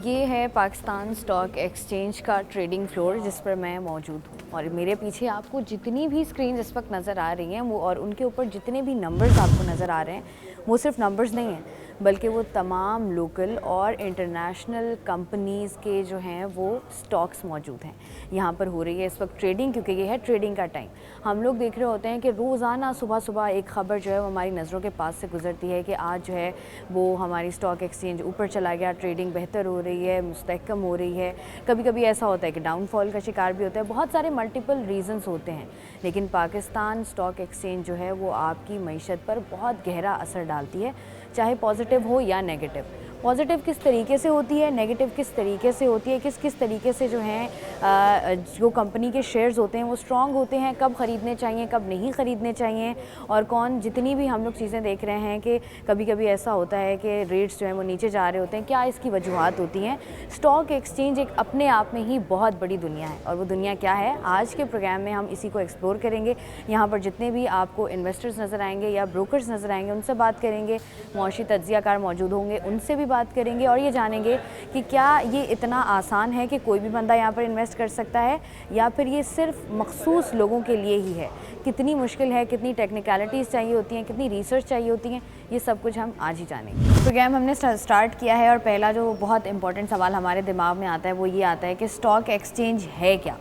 ये है Pakistan stock exchange का ट्रेडिंग फ्लोर जिस पर मैं मौजूद हूँ और मेरे पीछे आपको जितनी भी स्क्रीन इस वक्त नज़र आ रही हैं वो और उनके ऊपर जितने भी नंबर्स आपको नज़र आ रहे हैं वो सिर्फ नंबर्स नहीं हैं बल्कि वो तमाम लोकल और इंटरनेशनल कंपनीज़ के जो हैं वो स्टॉक्स मौजूद हैं। यहाँ पर हो रही है इस वक्त ट्रेडिंग, क्योंकि ये है ट्रेडिंग का टाइम। हम लोग देख रहे होते हैं कि रोज़ाना सुबह सुबह एक ख़बर जो है वो हमारी नज़रों के पास से गुजरती है कि आज जो है वो हमारी स्टॉक एक्सचेंज ऊपर चला गया, ट्रेडिंग बेहतर हो रही है, मुस्तहकम हो रही है। कभी कभी ऐसा होता है कि डाउनफॉल का शिकार भी होता है, बहुत सारे मल्टीपल रीज़न्स होते हैं, लेकिन पाकिस्तान स्टॉक एक्सचेंज जो है वो आपकी मईशत पर बहुत गहरा असर डालती है, चाहे पॉजिटिव हो या नेगेटिव। पॉजिटिव किस तरीके से होती है, नेगेटिव किस तरीके से होती है, किस किस तरीके से जो हैं जो कंपनी के शेयर्स होते हैं वो स्ट्रॉन्ग होते हैं, कब ख़रीदने चाहिए कब नहीं ख़रीदने चाहिए, और कौन जितनी भी हम लोग चीज़ें देख रहे हैं कि कभी कभी ऐसा होता है कि रेट्स जो हैं वो नीचे जा रहे होते हैं, क्या इसकी वजूहत होती हैं। स्टॉक एक्सचेंज एक अपने आप में ही बहुत बड़ी दुनिया है, और वो दुनिया क्या है आज के प्रोग्राम में हम इसी को एक्सप्लोर करेंगे। यहाँ पर जितने भी आपको इन्वेस्टर्स नज़र आएंगे या ब्रोकर्स नज़र आएंगे उनसे बात करेंगे, मौशी तज्ज़ियाकार मौजूद होंगे उनसे भी बात करेंगे, और ये जानेंगे कि क्या ये इतना आसान है कि कोई भी बंदा यहाँ पर इन्वेस्ट कर सकता है या फिर ये सिर्फ मखसूस लोगों के लिए ही है, कितनी मुश्किल है, कितनी टेक्निकलिटीज़ चाहिए होती हैं, कितनी रिसर्च चाहिए होती हैं, ये सब कुछ हम आज ही जानेंगे। प्रोग्राम हमने स्टार्ट किया है और पहला जो बहुत इंपॉर्टेंट सवाल हमारे दिमाग में आता है वो ये आता है कि स्टॉक एक्सचेंज है क्या।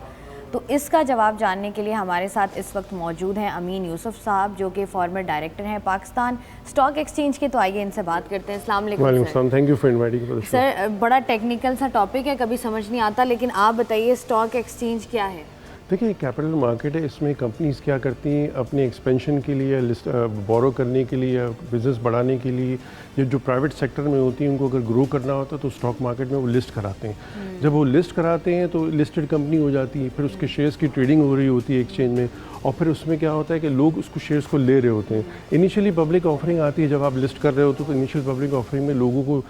तो इसका जवाब जानने के लिए हमारे साथ इस वक्त मौजूद हैं अमीन यूसुफ साहब, जो कि फॉर्मर डायरेक्टर हैं पाकिस्तान स्टॉक एक्सचेंज के। तो आइए इनसे बात करते हैं। अस्सलाम वालेकुम। Thank you for inviting sir, बड़ा टेक्निकल सा टॉपिक है, कभी समझ नहीं आता, लेकिन आप बताइए स्टॉक एक्सचेंज क्या है। देखिए, कैपिटल मार्केट है, इसमें कंपनीज क्या करती हैं अपने एक्सपेंशन के लिए, लिस्ट बोरो करने के लिए या बिज़नेस बढ़ाने के लिए, ये जो प्राइवेट सेक्टर में होती हैं उनको अगर ग्रो करना होता है तो स्टॉक मार्केट में वो लिस्ट कराते हैं। जब वो लिस्ट कराते हैं तो लिस्टेड कंपनी हो जाती है, फिर उसके शेयर्स की ट्रेडिंग हो रही होती है एक्सचेंज में, और फिर उसमें क्या होता है कि लोग उसको शेयर्स को ले रहे होते हैं। इनिशियली पब्लिक ऑफरिंग आती है, जब आप लिस्ट कर रहे होते हो तो इनिशियल पब्लिक ऑफरिंग में लोगों को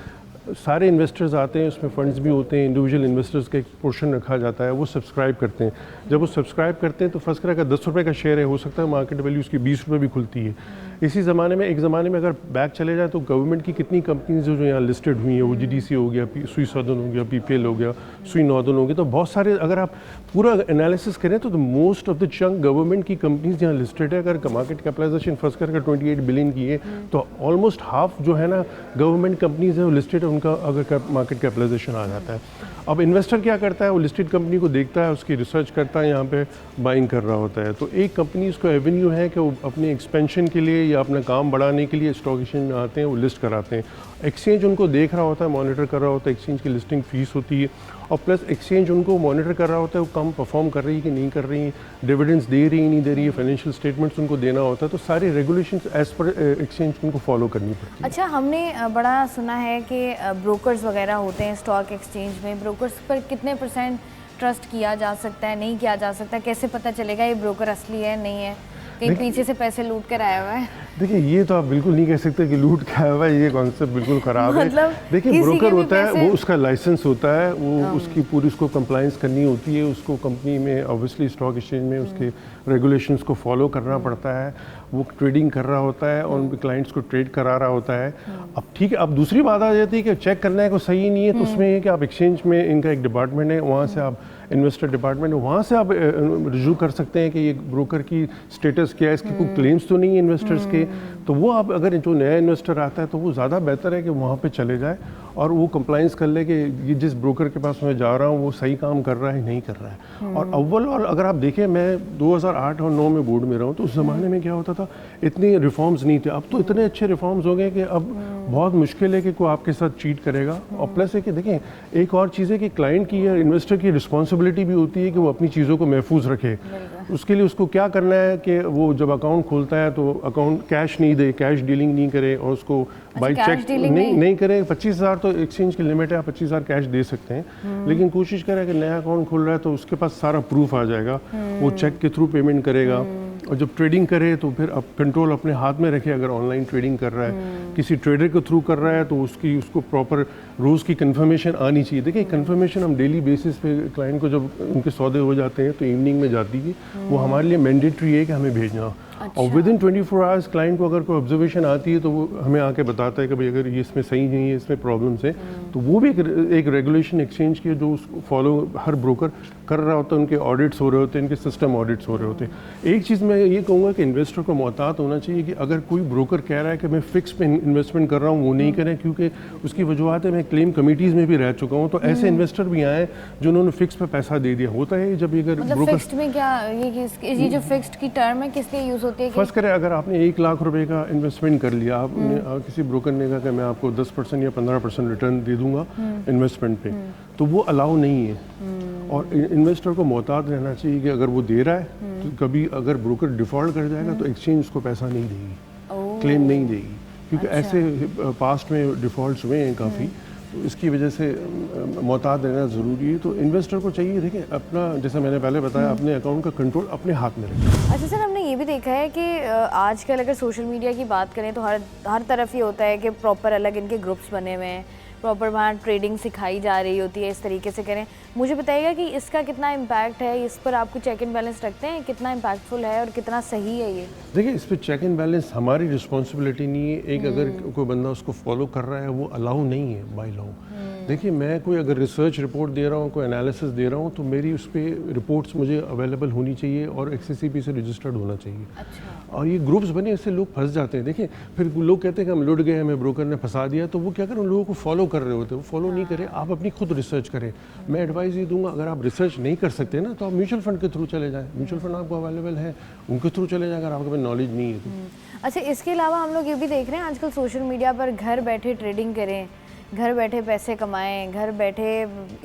सारे इन्वेस्टर्स आते हैं, उसमें फंड्स भी होते हैं, इंडिविजुअल इन्वेस्टर्स का एक पोर्शन रखा जाता है, वो सब्सक्राइब करते हैं। जब वो सब्सक्राइब करते हैं तो फर्स्ट का 10 रुपये का शेयर है, हो सकता है मार्केट वैल्यू उसकी 20 रुपये भी खुलती है। इसी ज़माने में एक ज़माने में अगर बैक चले जाए तो गवर्नमेंट की कितनी कंपनीज जो यहाँ लिस्टेड हुई हैं, वो GDC हो गया, सुई सदर्न हो गया, PPL हो गया, सुई नॉर्दर्न हो गया, तो बहुत सारे अगर आप पूरा एनालिसिस करें तो most of the chunk government की कंपनीज यहाँ लिस्टेड है। अगर मार्केट कैपिटलाइजेशन फर्स्ट का 28 बिलियन की है तो ऑलमोस्ट हाफ जो है ना गवर्नमेंट कंपनीज है वो लिस्टेड है, उनका अगर मार्केट कैपिटलाइजेशन आ जाता है। अब इन्वेस्टर क्या करता है, वो लिस्टेड कंपनी को देखता है, उसकी रिसर्च करता है, यहाँ पे बाइंग कर रहा होता है। तो एक कंपनी उसको एवेन्यू है कि वो अपने एक्सपेंशन के लिए या अपना काम बढ़ाने के लिए स्टॉक एक्सचेंज में आते हैं, वो लिस्ट कराते हैं। एक्सचेंज उनको देख रहा होता है, मॉनिटर कर रहा होता है, एक्सचेंज की लिस्टिंग फीस होती है, और प्लस एक्सचेंज उनको मॉनिटर कर रहा होता है वो कम परफॉर्म कर रही है कि नहीं कर रही है, डिविडेंड्स दे रही है नहीं दे रही है, फाइनेंशियल स्टेटमेंट्स उनको देना होता है। तो सारे रेगुलेशंस एज पर एक्सचेंज उनको फॉलो करनी पड़ती है। अच्छा, हमने बड़ा सुना है कि ब्रोकर्स वगैरह होते हैं स्टॉक एक्सचेंज में, ब्रोकर्स पर कितने % ट्रस्ट किया जा सकता है, नहीं किया जा सकता, कैसे पता चलेगा ये ब्रोकर असली है नहीं है, कहीं पीछे से पैसे लूट कर आया हुआ है। देखिए, ये तो आप बिल्कुल नहीं कह सकते कि लूट के आया हुआ है, ये कॉन्सेप्ट बिल्कुल ख़राब है। देखिए, ब्रोकर होता है वो उसका लाइसेंस होता है, वो उसकी पूरी उसको कंप्लाइंस करनी होती है, उसको कंपनी में ऑब्वियसली स्टॉक एक्सचेंज में उसके रेगुलेशंस को फॉलो करना पड़ता है, वो ट्रेडिंग कर रहा होता है और उनके क्लाइंट्स को ट्रेड करा रहा होता है। अब ठीक है, अब दूसरी बात आ जाती है कि चेक करना है को सही नहीं है, तो उसमें ये कि आप एक्सचेंज में इनका एक डिपार्टमेंट है, वहाँ से आप इन्वेस्टर डिपार्टमेंट है, वहाँ से आप रिज्यू कर सकते हैं कि ये ब्रोकर की स्टेटस क्या है, इसके कोई क्लेम्स तो नहीं है इन्वेस्टर्स के। तो वो आप अगर जो नया इन्वेस्टर आता है तो वो ज़्यादा बेहतर है कि वहाँ पे चले जाए और वो कंप्लाइंस कर ले कि ये जिस ब्रोकर के पास मैं जा रहा हूँ वो सही काम कर रहा है नहीं कर रहा है। और अव्वल और अगर आप देखें, मैं 2008 और 9 में बोर्ड में रहा हूँ, तो उस ज़माने में क्या होता था, इतने रिफॉर्म्स नहीं थे। अब तो इतने अच्छे रिफॉर्म्स हो गए कि अब बहुत मुश्किल है कि कोई आपके साथ चीट करेगा। और प्लस है कि देखें, एक और चीज़ है कि क्लाइंट की या इन्वेस्टर की रिस्पॉन्सिबिलिटी भी होती है कि वो अपनी चीज़ों को महफूज रखे। उसके लिए उसको क्या करना है कि वो जब अकाउंट खोलता है तो अकाउंट कैश नहीं दे, कैश डीलिंग नहीं करे, और उसको बाई चेक नहीं करे। 25,000 तो एक्सचेंज की लिमिट है, आप 25,000 कैश दे सकते हैं, लेकिन कोशिश करें कि नया अकाउंट खोल रहा है तो उसके पास सारा प्रूफ आ जाएगा, वो चेक के थ्रू पेमेंट करेगा। और जब ट्रेडिंग करे तो फिर अब कंट्रोल अपने हाथ में रखे। अगर ऑनलाइन ट्रेडिंग कर रहा है, किसी ट्रेडर के थ्रू कर रहा है, तो उसको प्रॉपर रोज़ की कंफर्मेशन आनी चाहिए। देखिए, कंफर्मेशन हम डेली बेसिस पे क्लाइंट को जब उनके सौदे हो जाते हैं तो इवनिंग में जाती है, वो हमारे लिए मैंडेटरी है कि हमें भेजना। और विद इन 24 आवर्स क्लाइंट को अगर कोई ऑब्जर्वेशन आती है तो वो हमें आके बताता है कि भाई अगर ये इसमें सही नहीं है, इसमें प्रॉब्लम्स है, तो वो भी एक रेगुलेशन एक्सचेंज की जो उसको फॉलो हर ब्रोकर कर रहा होता है, उनके ऑडिट्स हो रहे होते हैं, इनके सिस्टम ऑडिट्स हो रहे होते हैं। एक चीज़ मैं ये कहूँगा कि इन्वेस्टर को मोहतात होना चाहिए कि अगर कोई ब्रोकर कह रहा है कि मैं फिक्स पे इन्वेस्टमेंट कर रहा हूँ, वो नहीं करें, क्योंकि उसकी वजूहत है, मैं क्लेम कमिटीज़ में भी रह चुका हूँ, तो ऐसे इन्वेस्टर भी आए जो उन्होंने फिक्स पे पैसा दे दिया। होता है जब अगर मतलब फिक्स्ड में क्या ये जो फिक्स्ड की टर्म है किस लिए यूज़ होती है? फर्स्ट करें, अगर आपने 1 लाख रुपए का इन्वेस्टमेंट कर लिया, आपने किसी ब्रोकर ने कहा कि मैं आपको 10% या 15% रिटर्न दे दूंगा इन्वेस्टमेंट पे, तो वो अलाउ नहीं है। और इन्वेस्टर को मोहतात रहना चाहिए कि अगर वो दे रहा है तो कभी अगर ब्रोकर डिफॉल्ट कर जाएगा तो एक्सचेंज उसको पैसा नहीं देगी, क्लेम नहीं देगी, क्योंकि ऐसे पास्ट में डिफॉल्ट्स हुए हैं काफ़ी। तो इसकी वजह से मोहतात रहना ज़रूरी है। तो इन्वेस्टर को चाहिए, देखें, अपना, जैसे मैंने पहले बताया, अपने अकाउंट का कंट्रोल अपने हाथ में रखें। अच्छा सर, हमने ये भी देखा है कि आजकल अगर सोशल मीडिया की बात करें तो हर तरफ ये होता है कि प्रॉपर अलग इनके ग्रुप्स बने हुए हैं, प्रॉपर वहाँ ट्रेडिंग सिखाई जा रही होती है, इस तरीके से करें। मुझे बताइएगा कि इसका कितना इम्पैक्ट है, इस पर आपको चेक एंड बैलेंस रखते हैं, कितना इम्पैक्टफुल है और कितना सही है ये? देखिए, इस पर चेक एंड बैलेंस हमारी रिस्पॉन्सिबिलिटी नहीं है। एक अगर कोई बंदा उसको फॉलो कर रहा है, वो अलाउ नहीं है बाय लॉ। देखिए, मैं कोई अगर रिसर्च रिपोर्ट दे रहा हूँ, कोई एनालिसिस दे रहा हूँ, तो मेरी उस पर रिपोर्ट्स मुझे अवेलेबल होनी चाहिए और XCCP से रजिस्टर्ड होना चाहिए। अच्छा। और ये ग्रुप्स बने, इससे लोग फंस जाते हैं। देखिए, फिर लोग कहते हैं कि हम लुट गए, हमें ब्रोकर ने फंसा दिया, तो वो क्या करें, उन लोगों को फॉलो कर रहे होते हैं। वो फॉलो नहीं करें, आप अपनी खुद रिसर्च करें। मैं एडवाइस ये दूंगा, अगर आप रिसर्च नहीं कर सकते ना, तो आप म्यूचुअल फंड के थ्रू चले जाएँ। म्यूचुअल फंड आपको अवेलेबल है, उनके थ्रू चले जाएं अगर आपके पास नॉलेज नहीं है तो। अच्छा, इसके अलावा हम लोग ये भी देख रहे हैं आजकल सोशल मीडिया पर घर बैठे ट्रेडिंग करें, घर बैठे पैसे कमाएं, घर बैठे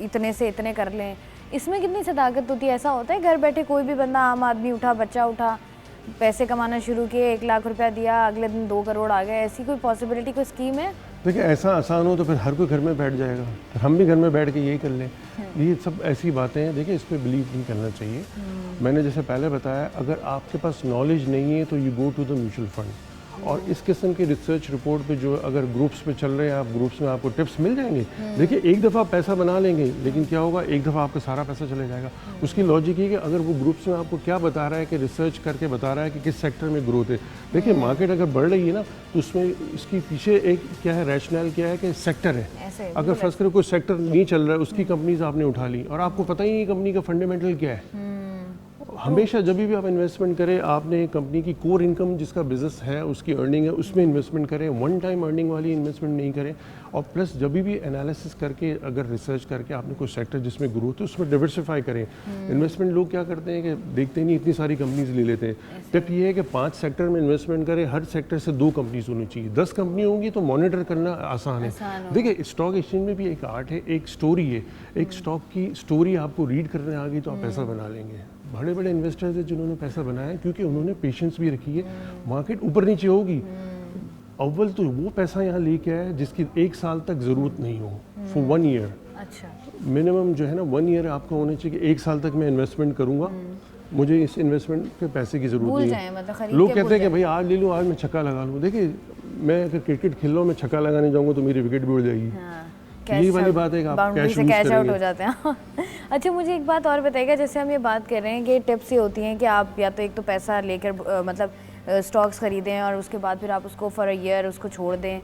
इतने से इतने कर लें। इसमें कितनी सदाकत होती है? ऐसा होता है घर बैठे कोई भी बंदा, आम आदमी उठा, बच्चा उठा, पैसे कमाना शुरू किए, 1 लाख रुपया दिया, अगले दिन 2 करोड़ आ गए, ऐसी कोई पॉसिबिलिटी, कोई स्कीम है? देखिए, ऐसा आसान हो तो फिर हर कोई घर में बैठ जाएगा, फिर हम भी घर में बैठ के यही कर लें। ये सब ऐसी बातें हैं। देखिए, इस पर बिलीव नहीं करना चाहिए। मैंने जैसे पहले बताया, अगर आपके पास नॉलेज नहीं है तो you go to the mutual fund. और इस किस्म की रिसर्च रिपोर्ट पे जो अगर ग्रुप्स में चल रहे हैं, आप ग्रुप्स में आपको टिप्स मिल जाएंगे। देखिए, एक दफ़ा पैसा बना लेंगे, लेकिन क्या होगा, एक दफ़ा आपका सारा पैसा चले जाएगा। उसकी लॉजिक ये कि अगर वो ग्रुप्स में आपको क्या बता रहा है कि रिसर्च करके बता रहा है कि किस सेक्टर में ग्रोथ है। देखिए, मार्केट अगर बढ़ रही है ना, तो उसमें इसकी पीछे एक क्या है, रैशनल क्या है कि सेक्टर है। अगर फर्स्ट करो कोई सेक्टर नहीं चल रहा है, उसकी कंपनीज आपने उठा ली और आपको पता ही नहीं कंपनी का फंडामेंटल क्या है। हमेशा जब भी आप इन्वेस्टमेंट करें, आपने कंपनी की कोर इनकम, जिसका बिजनेस है, उसकी अर्निंग है, उसमें इन्वेस्टमेंट करें। वन टाइम अर्निंग वाली इन्वेस्टमेंट नहीं करें। और प्लस जब भी एनालिसिस करके, अगर रिसर्च करके आपने कोई सेक्टर जिसमें ग्रोथ है, उसमें डिवर्सिफाई करें। इन्वेस्टमेंट लोग क्या करते हैं कि देखते नहीं, इतनी सारी कंपनीज ले लेते हैं। टिप ये है कि 5 सेक्टर में इन्वेस्टमेंट करें, हर सेक्टर से 2 कंपनीज होनी चाहिए। 10 कंपनी होंगी तो मॉनिटर करना आसान है। देखिए, स्टॉक एक्सचेंज में भी एक आर्ट है, एक स्टोरी है। एक स्टॉक की स्टोरी आपको रीड करने आ गई तो आप पैसा बना लेंगे। बड़े बड़े इन्वेस्टर्स हैं जिन्होंने पैसा बनाया क्योंकि उन्होंने पेशेंस भी रखी है। मार्केट ऊपर नीचे होगी, अव्वल तो वो पैसा यहाँ लेके आए जिसकी 1 साल तक ज़रूरत नहीं हो, फॉर 1 ईयर। अच्छा, मिनिमम जो है ना 1 ईयर आपका होना चाहिए कि 1 साल तक मैं इन्वेस्टमेंट करूँगा, मुझे इस इन्वेस्टमेंट के पैसे की ज़रूरत नहीं है। मतलब लोग कहते हैं कि भाई आज ले लूँ, आज मैं छक्का लगा लूँ। देखिए, मैं अगर क्रिकेट खेल रहा हूँ, मैं छक्का लगाने जाऊँगा तो मेरी विकेट भी उड़ जाएगी। यही वाली बात है कि आप कैश आउट हो जाते हैं। अच्छा, मुझे एक बात और बताइएगा, जैसे हम ये बात कर रहे हैं कि टिप्स ये होती हैं कि आप या तो एक तो पैसा लेकर मतलब स्टॉक्स खरीदें और उसके बाद फिर आप उसको फॉर अ ईयर उसको छोड़ दें।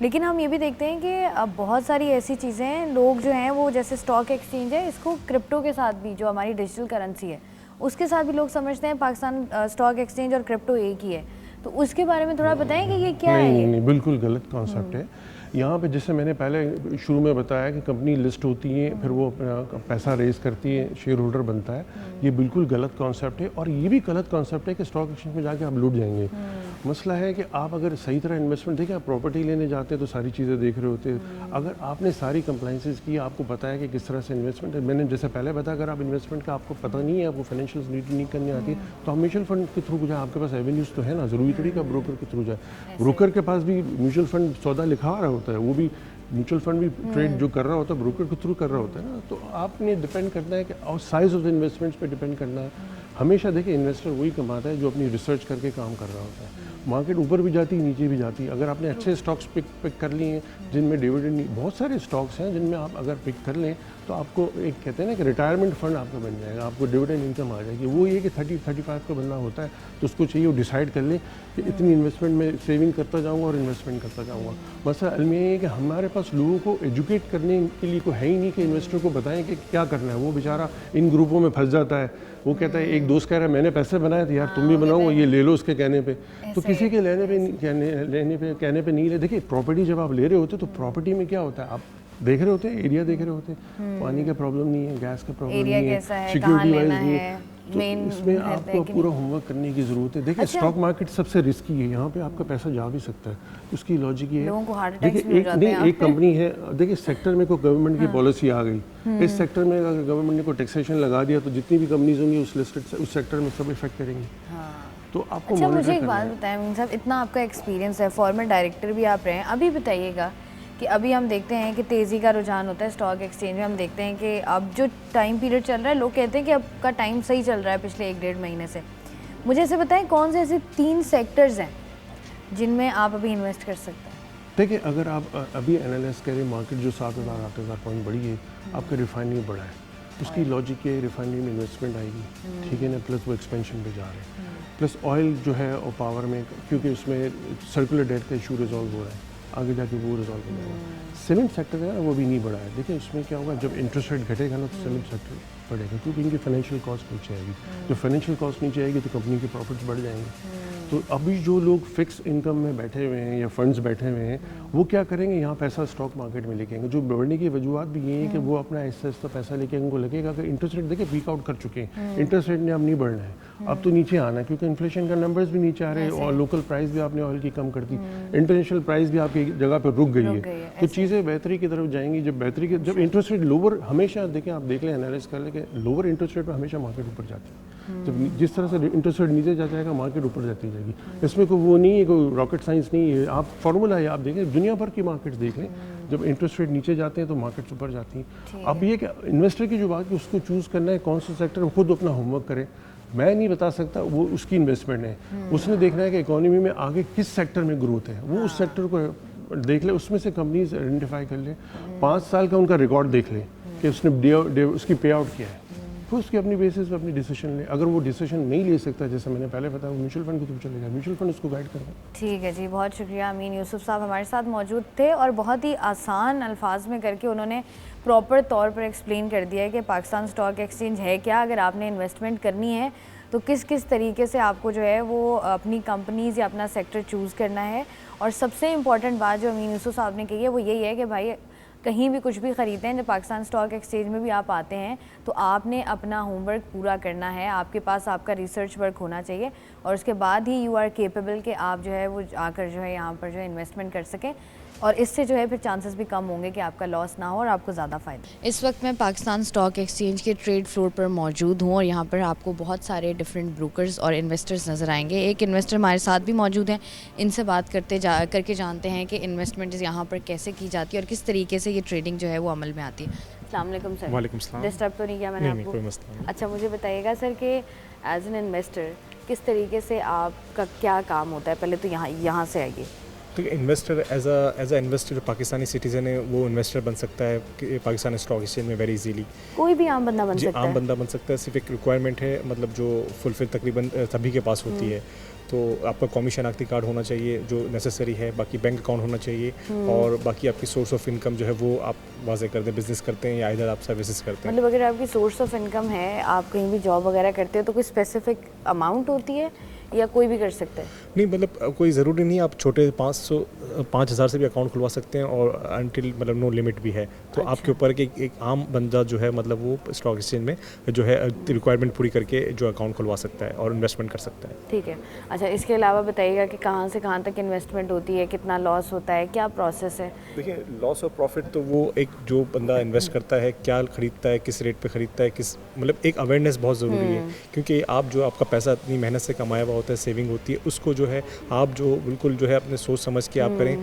लेकिन हम ये भी देखते हैं कि अब बहुत सारी ऐसी चीज़ें हैं, लोग जो हैं वो जैसे स्टॉक एक्सचेंज है, इसको क्रिप्टो के साथ भी, जो हमारी डिजिटल करेंसी है, उसके साथ भी लोग समझते हैं पाकिस्तान स्टॉक एक्सचेंज और क्रिप्टो एक ही है। तो उसके बारे में थोड़ा बताएं कि ये क्या है? नहीं, बिल्कुल गलत कॉन्सेप्ट है। यहाँ पे जैसे मैंने पहले शुरू में बताया कि कंपनी लिस्ट होती है, फिर वो अपना पैसा रेज करती है, शेयर होल्डर बनता है। ये बिल्कुल गलत कॉन्सेप्ट है। और ये भी गलत कॉन्सेप्ट है कि स्टॉक एक्सचेंज में जाके आप लूट जाएंगे। मसला है कि आप अगर सही तरह इन्वेस्टमेंट, देखिए, आप प्रॉपर्टी लेने जाते हैं तो सारी चीज़ें देख रहे होते हैं। अगर आपने सारी कंप्लाइंसेस की, आपको पता है कि किस तरह से इन्वेस्टमेंट है, मैंने जैसे पहले बताया, अगर आप इन्वेस्टमेंट का आपको पता नहीं है, आपको फाइनेंशियल रीडिंग नहीं करनी आती, तो आप म्यूचुअल फंड के थ्रू जाए। आपके पास एवेन्यूज़ तो है ना, ज़रूरी थोड़ी का ब्रोकर के थ्रू जाए। ब्रोकर के पास भी म्यूचुअल फंड सौदा लिखा रहा होता है, वो भी म्यूचुअल फंड भी ट्रेड जो कर रहा होता है ब्रोकर के थ्रू कर रहा होता है ना, तो आपने डिपेंड करना है कि और साइज ऑफ द इन्वेस्टमेंट्स पे डिपेंड करना है। हमेशा देखिए इन्वेस्टर वही कमाता है जो अपनी रिसर्च करके काम कर रहा होता है। मार्केट ऊपर भी जाती है नीचे भी जाती है। अगर आपने अच्छे स्टॉक्स पिक कर लिए हैं जिनमें डिविडेंड, बहुत सारे स्टॉक्स हैं जिनमें आप अगर पिक कर लें तो आपको एक कहते हैं ना कि रिटायरमेंट फंड आपका बन जाएगा, आपको डिविडेंड इनकम आ जाएगी। वो ये कि 30-35 का बंदा होता है तो उसको चाहिए वो डिसाइड कर ले कि इतनी इन्वेस्टमेंट में सेविंग करता जाऊँगा और इन्वेस्टमेंट करता जाऊँगा। मसला अलमी ये है कि हमारे पास लोगों को एजुकेट करने के लिए कोई है ही नहीं कि इन्वेस्टर को बताएं कि क्या करना है। वो बेचारा इन ग्रुपों में फंस जाता है। वो कहता है, एक दोस्त कह रहा है मैंने पैसे बनाए थे यार तुम भी बनाओ, ये ले लो उसके कहने पे, तो किसी के कहने पे नहीं ले। देखिए प्रॉपर्टी जब आप ले रहे होते तो प्रॉपर्टी में क्या होता है, आप देख रहे होते हैं, एरिया देख रहे होते हैं, पानी का प्रॉब्लम नहीं है, गैस का प्रॉब्लम नहीं है, सिक्योरिटी वाइज नहीं है, तो इसमें आपको पूरा होमवर्क करने की जरूरत है। देखिए स्टॉक मार्केट सबसे रिस्की है, यहाँ पे आपका पैसा जा भी सकता है। उसकी लॉजिक ये है, देखिए एक कंपनी है, देखिए सेक्टर में कोई गवर्नमेंट की पॉलिसी आ गई, इस सेक्टर में अगर गवर्नमेंट ने कोई टैक्सेशन लगा दिया तो जितनी भी कंपनीज होंगी उस लिस्टेड उस सेक्टर में सब इफेक्ट करेंगी। तो आपको अच्छा मुझे एक बात बताएं मीन साहब, इतना आपका एक्सपीरियंस है, फॉर्मर डायरेक्टर भी आप रहे हैं, अभी बताइएगा कि अभी हम देखते हैं कि तेज़ी का रुझान होता है स्टॉक एक्सचेंज में। हम देखते हैं कि अब जो टाइम पीरियड चल रहा है, लोग कहते हैं कि अब का टाइम सही चल रहा है पिछले 1-1.5 महीने से। मुझे ऐसे बताएं कौन से ऐसे 3 सेक्टर्स हैं जिनमें आप अभी इन्वेस्ट कर सकते हैं? देखिए अगर आप अभी एनालाइज करें मार्केट जो 7,000-8,000 पॉइंट बढ़ी है, आपका रिफाइनरी बढ़ा है, उसकी लॉजिक है रिफाइनरी में इन्वेस्टमेंट आएगी, ठीक है ना, प्लस वो एक्सपेंशन पे जा रहे हैं, प्लस ऑयल जो है और पावर में, क्योंकि उसमें सर्कुलर डेट का इशू रिजॉल्व हो रहा है, आगे जाके वो रिजॉल्व हो जाएगा। सीमेंट सेक्टर है ना वो भी नहीं बढ़ा है। देखिए उसमें क्या होगा, जब इंटरेस्ट रेट घटेगा ना तो सीमेंट सेक्टर बढ़ेगा, क्योंकि इनकी फाइनेंशियल कॉस्ट नीचे आएगी। जब फाइनेंशियल कॉस्ट नीचे आएगी तो कंपनी के प्रॉफिट्स बढ़ जाएंगे। तो अभी जो लोग फिक्स इनकम में बैठे हुए हैं या फंड्स बैठे हुए हैं, वो क्या करेंगे, यहाँ पैसा स्टॉक मार्केट में लेके आएंगे। जो बढ़ने की वजूहत भी ये है कि वो अपना ऐसा पैसा लेके उनको लगेगा कि इंटरेस्ट रेट देखिए पीक आउट कर चुके हैं, इंटरेस्ट रेट ने अब नहीं बढ़ना है, अब तो नीचे आना है, क्योंकि इन्फ्लेशन का नंबर्स भी नीचे आ रहे हैं और लोकल प्राइस भी आपने ऑयल की कम कर दी, इंटरनेशनल प्राइस भी आपकी जगह पर रुक गई है। तो चीज़ें बेहतरी की तरफ जाएंगी। जब इंटरेस्ट रेट लोअर, हमेशा देखें आप देख लें, एनालाइज कर लें कि लोअर इंटरेस्ट रेट पर हमेशा मार्केट ऊपर जाती है। जब जिस तरह से इंटरेस्ट रेट नीचे जा जाएगा मार्केट ऊपर जाती जाएगी। इसमें कोई वो नहीं है, कोई रॉकेट साइंस नहीं है, आप फार्मूला है, आप देखें दुनिया भर की मार्केट्स देख लें, जब इंटरेस्ट रेट नीचे जाते हैं तो मार्केट्स ऊपर जाती हैं। अब ये कि इन्वेस्टर की जो बात है उसको चूज़ करना है कौन सा सेक्टर, खुद अपना होमवर्क करे। मैं नहीं बता सकता, वो उसकी इन्वेस्टमेंट है, उसने देखना है कि इकोनॉमी में आगे किस सेक्टर में ग्रोथ है, वो उस सेक्टर को देख ले, उसमें से कंपनीज आइडेंटिफाई कर ले, 5 साल का उनका रिकॉर्ड देख ले कि उसने उसकी पे आउट किया है, तो उसकी अपनी बेसिस पे अपनी डिसीजन ले। अगर वो डिसीजन नहीं ले सकता, जैसे मैंने पहले बताया, म्यूचुअल फंड के थ्रू चलेगा, म्यूचुअल फंड उसको गाइड करेगा। ठीक है जी, बहुत शुक्रिया। अमीन यूसुफ साहब हमारे साथ मौजूद थे और बहुत ही आसान अल्फाज में करके उन्होंने प्रॉपर तौर पर एक्सप्लेन कर दिया है कि पाकिस्तान स्टॉक एक्सचेंज है क्या, अगर आपने इन्वेस्टमेंट करनी है तो किस किस तरीके से आपको जो है वो अपनी कंपनीज़ या अपना सेक्टर चूज़ करना है। और सबसे इम्पॉर्टेंट बात जो अमीन यूसुफ साहब ने कही है वो यही है कि भाई कहीं भी कुछ भी ख़रीदते हैं, जब पाकिस्तान स्टॉक एक्सचेंज में भी आप आते हैं तो आपने अपना होमवर्क पूरा करना है, आपके पास आपका रिसर्च वर्क होना चाहिए और उसके बाद ही यू आर केपेबल कि आप जो है वो आकर जो है यहाँ पर जो है इन्वेस्टमेंट कर सकें, और इससे जो है फिर चांसेस भी कम होंगे कि आपका लॉस ना हो और आपको ज़्यादा फ़ायदा। इस वक्त मैं पाकिस्तान स्टॉक एक्सचेंज के ट्रेड फ्लोर पर मौजूद हूँ और यहाँ पर आपको बहुत सारे डिफरेंट ब्रोकर्स और इन्वेस्टर्स नज़र आएंगे। एक इन्वेस्टर हमारे साथ भी मौजूद हैं, इनसे बात करके जानते हैं कि इन्वेस्टमेंट यहाँ पर कैसे की जाती है और किस तरीके से ये ट्रेडिंग जो है वो अमल में आती है। अस्सलाम वालेकुम सर। वालेकुम सलाम। डिस्टर्ब तो नहीं किया मैंने आपको? कोई मसला नहीं। अच्छा मुझे बताइएगा सर कि एज एन इन्वेस्टर किस तरीके से आपका क्या काम होता है, पहले तो यहाँ से आइए। तो इन्वेस्टर एज अ इन्वेस्टर जो पाकिस्तानी सिटीज़न है वो इन्वेस्टर बन सकता है कि पाकिस्तान स्टॉक एक्सचेंज में वेरी इजीली। कोई भी आम बंदा बन सकता है? आम बंदा बन सकता है, सिर्फ एक रिक्वायरमेंट है, मतलब जो फुलफिल तकरीबन सभी के पास होती है। तो आपका कौमी शनाख्ती कार्ड होना चाहिए जो नेसेसरी है, बाकी बैंक अकाउंट होना चाहिए और बाकी आपकी सोर्स ऑफ इनकम जो है वो आप वाजे कर दें, बिजनेस करते हैं या इधर आप सर्विसेज करते हैं। मतलब अगर आपकी सोर्स ऑफ इनकम है, आप कहीं भी जॉब वगैरह करते हो तो कोई स्पेसिफिक अमाउंट होती है या कोई भी कर सकता है? नहीं, मतलब कोई ज़रूरी नहीं, आप छोटे 5,000 से भी अकाउंट खुलवा सकते हैं और अनटिल मतलब नो लिमिट भी है। तो अच्छा। आपके ऊपर कि एक आम बंदा जो है मतलब वो स्टॉक एक्सचेंज में जो है रिक्वायरमेंट पूरी करके जो अकाउंट खुलवा सकता है और इन्वेस्टमेंट कर सकता है। ठीक है। अच्छा इसके अलावा बताइएगा कि कहाँ से कहाँ तक इन्वेस्टमेंट होती है, कितना लॉस होता है, क्या प्रोसेस है? देखिए लॉस और प्रॉफिट तो वो एक जो बंदा इन्वेस्ट करता है क्या खरीदता है, किस रेट पे खरीदता है, किस मतलब एक अवेयरनेस बहुत ज़रूरी है, क्योंकि आप जो आपका पैसा इतनी मेहनत से कमाया हुआ मुनाफा होता है, सेविंग होती है, उसको जो है आप जो बिल्कुल जो है अपने सोच समझ के आप करें।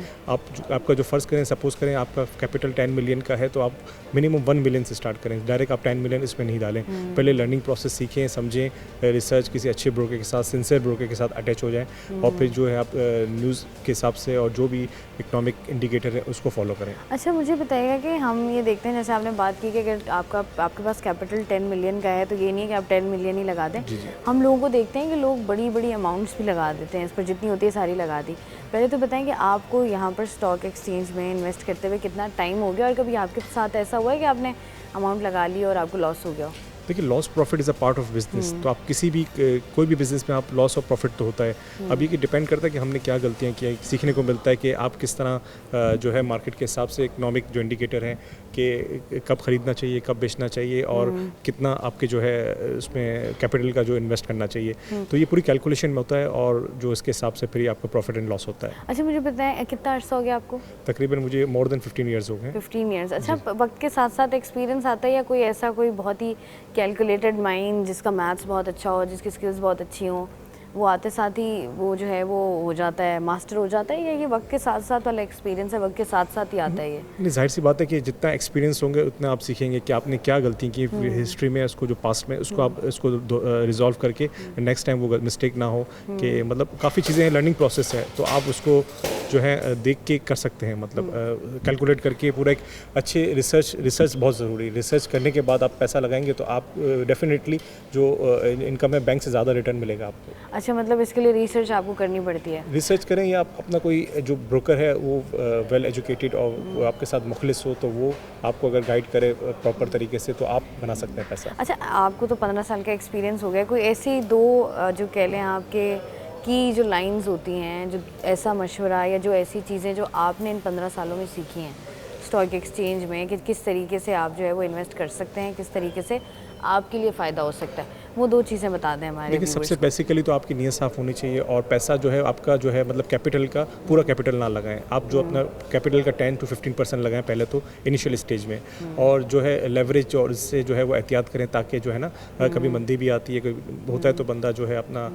आपका जो फ़र्ज़ करें, सपोज़ करें आपका कैपिटल 10 मिलियन का है तो आप मिनिमम 1 मिलियन से स्टार्ट करें, डायरेक्ट आप 10 मिलियन इसमें नहीं डालें। पहले लर्निंग प्रोसेस सीखें, समझें, रिसर्च किसी अच्छे ब्रोकर के साथ, सिंसियर ब्रोकर के साथ अटैच हो जाएं और फिर जो है आप न्यूज़ के हिसाब से और जो भी इकोनॉमिक इंडिकेटर है उसको फॉलो करें। अच्छा, मुझे बताइएगा कि हम ये देखते हैं, जैसे आपने बात की कि अगर आपके पास कैपिटल 10 मिलियन का है तो ये नहीं है कि आप 10 मिलियन ही लगा दें। हम लोगों को देखते हैं कि लोग बड़ी बड़ी अमाउंट्स भी लगा देते हैं, इस पर जितनी होती है सारी लगा दी। पहले तो बताएं कि आपको यहाँ पर स्टॉक एक्सचेंज में इन्वेस्ट करते हुए कितना टाइम हो गया और कभी आपके साथ ऐसा हुआ है कि आपने अमाउंट लगा ली और आपको लॉस हो गया हो? देखिए, loss profit is a part of business. तो आप किसी भी कोई भी बिजनेस में आप लॉस और प्रॉफिट तो होता है। अब ये डिपेंड करता है कि हमने क्या गलतियाँ की हैं। सीखने को मिलता है कि आप किस तरह जो है मार्केट के हिसाब से इकोनॉमिक जो इंडिकेटर हैं कि कब ख़रीदना चाहिए, कब बेचना चाहिए और कितना आपके जो है उसमें कैपिटल का जो इन्वेस्ट करना चाहिए। तो ये पूरी कैलकुलेशन में होता है और जो इसके हिसाब से फिर आपका प्रॉफिट एंड लॉस होता है। अच्छा, मुझे बताएं कितना अर्सा हो गया आपको? तकरीबन मुझे मोर देन 15 ईयर्स हो गए। 15 ईयर्स। अच्छा, वक्त के साथ साथ एक्सपीरियंस आता है या कोई ऐसा कोई बहुत ही कैलकुलेटेड माइंड जिसका मैथ्स बहुत अच्छा हो, जिसकी स्किल्स बहुत अच्छी हो, वो आते साथ ही वो जो है वो हो जाता है, मास्टर हो जाता है, या ये वक्त के साथ साथ वाला एक्सपीरियंस है, वक्त के साथ साथ ही आता है ये? नहीं, जाहिर सी बात है कि जितना एक्सपीरियंस होंगे उतना आप सीखेंगे कि आपने क्या गलती की हिस्ट्री में, उसको जो पास्ट में उसको आप इसको रिजॉल्व करके नेक्स्ट टाइम वो मिस्टेक ना हो। कि मतलब काफ़ी चीज़ें लर्निंग प्रोसेस है, तो आप उसको जो है देख के कर सकते हैं, मतलब कैलकुलेट करके पूरा एक अच्छे रिसर्च बहुत ज़रूरी है। रिसर्च करने के बाद आप पैसा लगाएंगे तो आप डेफिनेटली जो इनकम है बैंक से ज़्यादा रिटर्न मिलेगा आपको। अच्छा, मतलब इसके लिए रिसर्च आपको करनी पड़ती है? रिसर्च करें या आप अपना कोई जो ब्रोकर है वो वेल एजुकेटेड और वो आपके साथ मुखलिस हो तो वो आपको अगर गाइड करे प्रॉपर तरीके से तो आप बना सकते हैं पैसा। अच्छा, आपको तो 15 साल का एक्सपीरियंस हो गया, कोई ऐसी दो जो कह लें आपके की जो लाइंस होती हैं, जो ऐसा मशवरा या जो ऐसी चीज़ें जो आपने इन 15 सालों में सीखी हैं स्टॉक एक्सचेंज में, कि किस तरीके से आप जो है वो इन्वेस्ट कर सकते हैं, किस तरीके से आपके लिए फ़ायदा हो सकता है, वो दो चीज़ें बता दें हमारे। देखिए, सबसे बेसिकली तो आपकी नीयत साफ़ होनी चाहिए और पैसा जो है आपका जो है मतलब कैपिटल का पूरा कैपिटल ना लगाएं। आप जो अपना कैपिटल का 10 to 15% लगाएं पहले तो इनिशियल स्टेज में, और जो है लेवरेज और इससे जो है वो एहतियात करें ताकि जो है ना कभी मंदी भी आती है, कभी होता है तो बंदा जो है अपना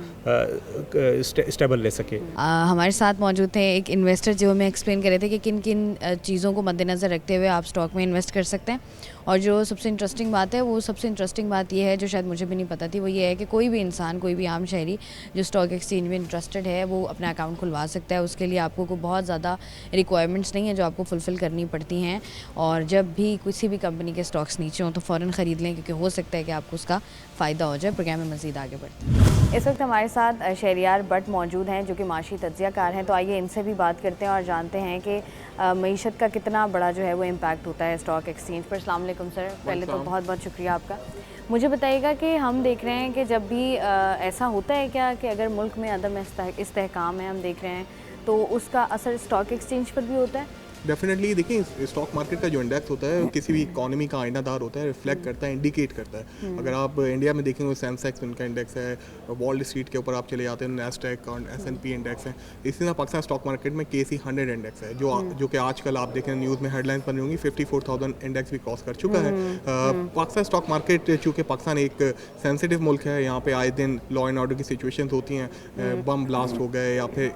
स्टेबल ले सके। हमारे साथ मौजूद थे एक इन्वेस्टर जो हमें एक्सप्लेन कर रहे थे कि किन किन चीज़ों को मद्देनज़र रखते हुए आप स्टॉक में इन्वेस्ट कर सकते हैं। और जो सबसे इंटरेस्टिंग बात है, वो सबसे इंटरेस्टिंग बात ये है जो शायद मुझे भी नहीं पता थी, वो ये है कि कोई भी इंसान, कोई भी आम शहरी जो स्टॉक एक्सचेंज में इंटरेस्टेड है वो अपना अकाउंट खुलवा सकता है। उसके लिए आपको को बहुत ज़्यादा रिक्वायरमेंट्स नहीं है जो आपको फुलफ़िल करनी पड़ती हैं, और जब भी किसी भी कंपनी के स्टॉक्स नीचे हों तो फ़ौरन ख़रीद लें, क्योंकि हो सकता है कि आपको उसका फ़ायदा हो जाए। प्रोग्राम में मज़ीद आगे बढ़ते हैं। इस वक्त हमारे साथ शहरियार भट्ट मौजूद हैं जो कि माशी तज्ज़ियाकार हैं, तो आइए इनसे भी बात करते हैं और जानते हैं कि मईशत का कितना बड़ा जो है वो इम्पैक्ट होता है स्टॉक एक्सचेंज पर। अस्सलाम वालेकुम सर, पहले तो बहुत बहुत शुक्रिया आपका। मुझे बताइएगा कि हम देख रहे हैं कि जब भी ऐसा होता है क्या कि अगर मुल्क में अदम इस्तेहकाम है, हम देख रहे हैं, तो उसका असर स्टॉक एक्सचेंज पर भी होता है? डेफिनेटली। देखिए, स्टॉक मार्केट का जो इंडेक्स होता है किसी भी इकोनॉमी का आईनादार होता है, रिफ्लेक्ट करता है, इंडिकेट करता है। अगर आप इंडिया में देखेंगे सेंसेक्स उनका इंडेक्स है, वॉल स्ट्रीट के ऊपर आप चले जाते हैं नैस्डैक और S&P इंडेक्स है। इसी तरह पाकिस्तान स्टॉक मार्केट में KC 100 इंडेक्स है जो कि आजकल आप देखें न्यूज़ में हेडलाइंस बन रही होंगी, 54,000 इंडेक्स भी क्रॉस कर चुका है। पाकिस्तान स्टॉक मार्केट चूँकि पाकिस्तान एक सेंसिटिव मुल्क है, यहाँ पे आए दिन लॉ एंड ऑर्डर की सिचुएशंस होती हैं, बम ब्लास्ट हो गए या फिर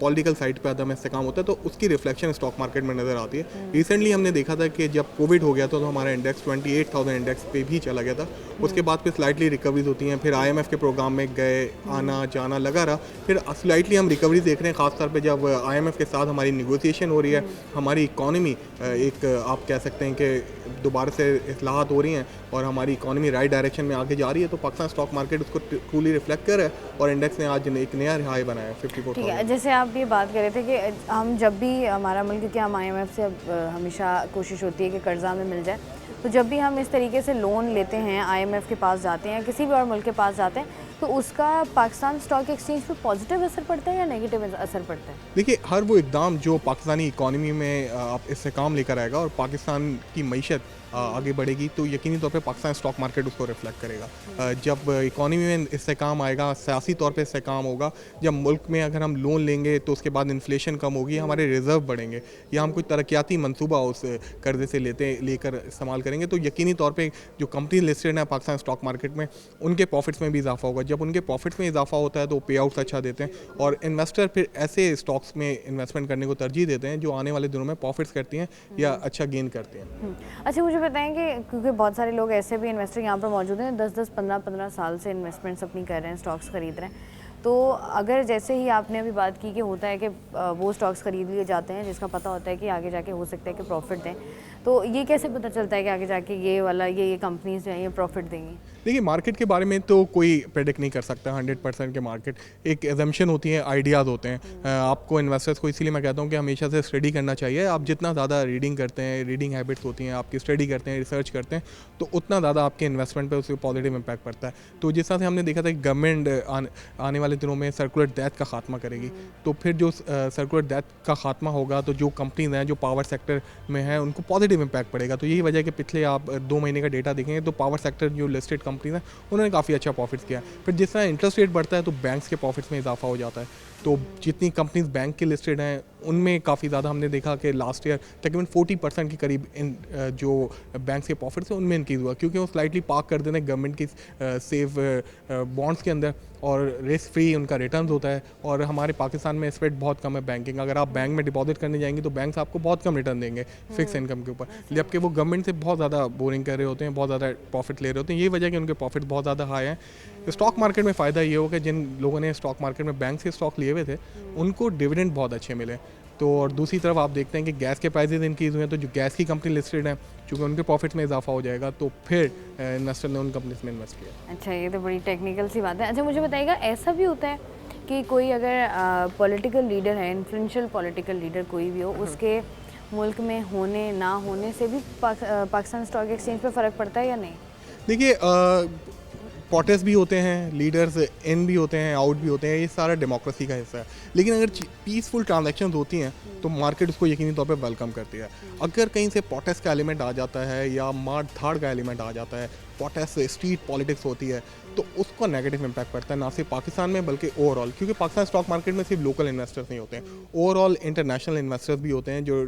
पॉलिटिकल साइड पे अदम इस्तेकाम होता है, तो उसकी रिफ्लेक्शन स्टॉक मार्केट में नज़र आती है। रिसेंटली हमने देखा था कि जब कोविड हो गया था तो हमारा इंडेक्स 28,000 इंडेक्स पे भी चला गया था। उसके बाद फिर स्लाइटली रिकवरीज होती हैं, फिर IMF के प्रोग्राम में गए, आना जाना लगा रहा, फिर स्लाइटली हम रिकवरीज देख रहे हैं, खासतौर पे जब IMF के साथ हमारी नेगोशिएशन हो रही है, हमारी इकॉनमी एक आप कह सकते हैं कि दोबारा से इस्लाहात हो रही हैं और हमारी इकॉनमी राइट डायरेक्शन में आगे जा रही है, तो पाकिस्तान स्टॉक मार्केट उसको ट्रूली रिफ्लेक्ट कर रहा है और इंडेक्स ने आज एक नया हाई बनाया 54,000। जैसे आप ये बात कर रहे थे कि हम जब भी हमारा मुल्क, क्योंकि हम IMF से हमेशा कोशिश होती है कि कर्जा में मिल जाए, तो जब भी हम इस तरीके से लोन लेते हैं, IMF के पास जाते हैं, किसी भी और मुल्क के पास जाते हैं, तो उसका पाकिस्तान स्टॉक एक्सचेंज पे पॉजिटिव असर पड़ता है या नेगेटिव असर पड़ता है? देखिए, हर वो इकदाम जो पाकिस्तानी इकॉनमी में आप इससे काम लेकर आएगा और पाकिस्तान की मईशत आगे बढ़ेगी, तो यकीनी तौर पे पाकिस्तान स्टॉक मार्केट उसको रिफ्लेक्ट करेगा। जब इकॉनमी में इससे काम आएगा, सियासी तौर पे इससे काम होगा, जब मुल्क में अगर हम लोन लेंगे तो उसके बाद इन्फ्लेशन कम होगी, हमारे रिजर्व बढ़ेंगे, या हम कोई तरक्याती मंसूबा उस कर्जे से लेकर इस्तेमाल करेंगे, तो यकीनी तौर पे जो कंपनी लिस्टेड है पाकिस्तान स्टॉक मार्केट में, उनके प्रॉफिट्स में भी इजाफा होगा। जब उनके प्रॉफिट्स में इजाफा होता है तो पे आउट्स अच्छा देते हैं और इन्वेस्टर फिर ऐसे स्टॉक्स में इन्वेस्टमेंट करने को तरजीह देते हैं जो आने वाले दिनों में प्रॉफिट्स करती हैं या अच्छा गेन करते हैं। अच्छा, मुझे बताएं कि क्योंकि बहुत सारे लोग ऐसे भी इन्वेस्टर यहाँ पर मौजूद हैं 10-10, 15-15 साल से इन्वेस्टमेंट्स अपनी कर रहे हैं, स्टॉक्स खरीद रहे हैं। तो अगर जैसे ही आपने अभी बात की कि होता है कि वो स्टॉक्स खरीद लिए जाते हैं जिसका पता होता है कि आगे जाके हो सकता है कि प्रॉफिट दें, तो ये कैसे पता चलता है कि आगे जाके ये वाला ये कंपनीज जो हैं ये प्रॉफिट देंगी? देखिए, मार्केट के बारे में तो कोई प्रेडिक्ट नहीं कर सकता 100% के मार्केट, एक एजम्पशन होती है, आइडियाज़ होते हैं। आपको इन्वेस्टर्स को इसीलिए मैं कहता हूँ कि हमेशा से स्टडी करना चाहिए। आप जितना ज़्यादा रीडिंग करते हैं, रीडिंग हैबिट्स होती हैं आपकी, स्टडी करते हैं, रिसर्च करते हैं, तो उतना ज़्यादा आपके इन्वेस्टमेंट पे उसका पॉजिटिव इम्पैक्ट पड़ता है। तो जिस तरह से हमने देखा था कि गवर्नमेंट आने वाले दिनों में सर्कुलर डेथ का खात्मा करेगी, तो फिर जो सर्कुलर डेथ का खात्मा होगा तो जो कंपनीज हैं जो पावर सेक्टर में हैं उनको पॉजिटिव इम्पैक्ट पड़ेगा। तो यही वजह है कि पिछले आप 2 महीने का डेटा देखेंगे तो पावर सेक्टर जो लिस्टेड कंपनीज हैं उन्होंने काफ़ी अच्छा प्रॉफिट्स किया। फिर जिस तरह इंटरेस्ट रेट बढ़ता है तो बैंक्स के प्रॉफिट्स में इजाफा हो जाता है। तो जितनी कंपनीज बैंक के लिस्टेड हैं उनमें काफ़ी ज़्यादा हमने देखा कि लास्ट ईयर तकरीबन 40% के करीब इन जो बैंक्स के प्रॉफिट्स हैं उनमें इंक्रीज हुआ, क्योंकि वो स्लाइटली पार्क कर देते हैं गवर्नमेंट की सेफ बॉन्ड्स के अंदर और रिस्क फ्री उनका रिटर्न होता है। और हमारे पाकिस्तान में स्प्रेड बहुत कम है बैंकिंग, अगर आप बैंक में डिपॉजिट करने जाएंगे तो बैंक्स आपको बहुत कम रिटर्न देंगे फिक्स इनकम के ऊपर, जबकि वो गवर्नमेंट से बहुत ज़्यादा बोरिंग कर रहे होते हैं, बहुत ज़्यादा प्रॉफिट ले रहे होते हैं। ये वजह कि उनके प्रॉफिट बहुत ज़्यादा हाई हैं। स्टॉक मार्केट में फ़ायदा ये हो कि जिन लोगों ने स्टॉक मार्केट में बैंक से स्टॉक लिए हुए थे उनको डिविडेंड बहुत अच्छे मिले। तो और दूसरी तरफ आप देखते हैं कि गैस के प्राइसेस इंक्रीज हुए हैं, तो जो गैस की कंपनी लिस्टेड हैं चूँकि उनके प्रॉफिट्स में इजाफा हो जाएगा तो फिर इन्वेस्टर ने उन कंपनीज में इन्वेस्ट किया। अच्छा, ये तो बड़ी टेक्निकल सी बात है। अच्छा, मुझे बताइएगा ऐसा भी होता है कि कोई अगर पॉलिटिकल लीडर है, इन्फ्लुएंशियल पॉलिटिकल लीडर कोई भी हो, उसके मुल्क में होने ना होने से भी पाकिस्तान स्टॉक एक्सचेंज पे फ़र्क पड़ता है या नहीं? देखिए, प्रोटेस्ट भी होते हैं, लीडर्स इन भी होते हैं, आउट भी होते हैं, ये सारा डेमोक्रेसी का हिस्सा है। लेकिन अगर पीसफुल ट्रांजैक्शंस होती हैं तो मार्केट उसको यकीनी तौर पे वेलकम करती है। अगर कहीं से प्रोटेस्ट का एलिमेंट आ जाता है या मार धाड़ का एलिमेंट आ जाता है, प्रोटेस्ट स्ट्रीट पॉलिटिक्स होती है, तो उसका नेगेटिव इम्पैक्ट पड़ता है ना सिर्फ पाकिस्तान में बल्कि ओवरऑल, क्योंकि पाकिस्तान स्टॉक मार्केट में सिर्फ लोकल इन्वेस्टर्स नहीं होते हैं, ओवरऑल इंटरनेशनल इन्वेस्टर्स भी होते हैं जो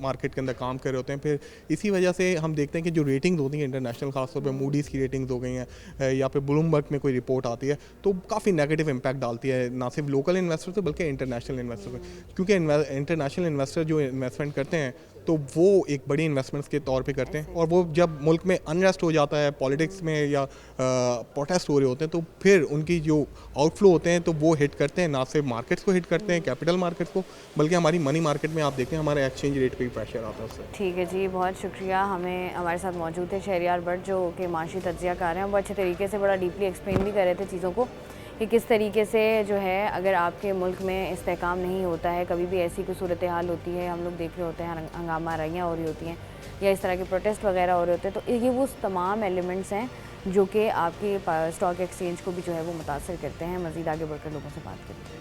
मार्केट के अंदर काम कर रहे होते हैं। फिर इसी वजह से हम देखते हैं कि जो रेटिंग्स होती हैं इंटरनेशनल, खासतौर पर मूडीज़ की रेटिंग्स हो गई हैं या फिर ब्लूमबर्ग में कोई रिपोर्ट आती है तो काफ़ी नेगेटिव इम्पैक्ट डालती है ना सिर्फ लोकल इन्वेस्टर से बल्कि इंटरनेशनल इन्वेस्टर पे, क्योंकि इंटरनेशनल इन्वेस्टर जो इन्वेस्टमेंट करते हैं तो वो एक बड़ी इन्वेस्टमेंट्स के तौर पे करते हैं, और वो जब मुल्क में अनरेस्ट हो जाता है, पॉलिटिक्स में या प्रोटेस्ट हो रहे होते हैं, तो फिर उनकी जो आउटफ्लो होते हैं तो वो हिट करते हैं, ना सिर्फ मार्केट्स को हिट करते हैं, कैपिटल मार्केट्स को, बल्कि हमारी मनी मार्केट में आप देखते हैं हमारे एक्सचेंज रेट पे भी प्रेशर आता है उससे। ठीक है जी, बहुत शुक्रिया। हमारे साथ मौजूद थे शहरियार भट्ट जो कि माशी तज्जियाकार हैं, बहुत अच्छे तरीके से बड़ा डीपली एक्सप्लेन भी कर रहे थे चीज़ों को कि किस तरीके से जो है अगर आपके मुल्क में इस्तेहकाम नहीं होता है, कभी भी ऐसी कोई सूरत हाल होती है, हम लोग देख रहे होते हैं हंगामा रैलियाँ हो रही होती हैं या इस तरह के प्रोटेस्ट वगैरह हो रहे होते हैं, तो ये वो तमाम एलिमेंट्स हैं जो कि आपके स्टॉक एक्सचेंज को भी जो है वो मुतासर करते हैं। मज़ीद आगे बढ़कर लोगों से बात करते हैं।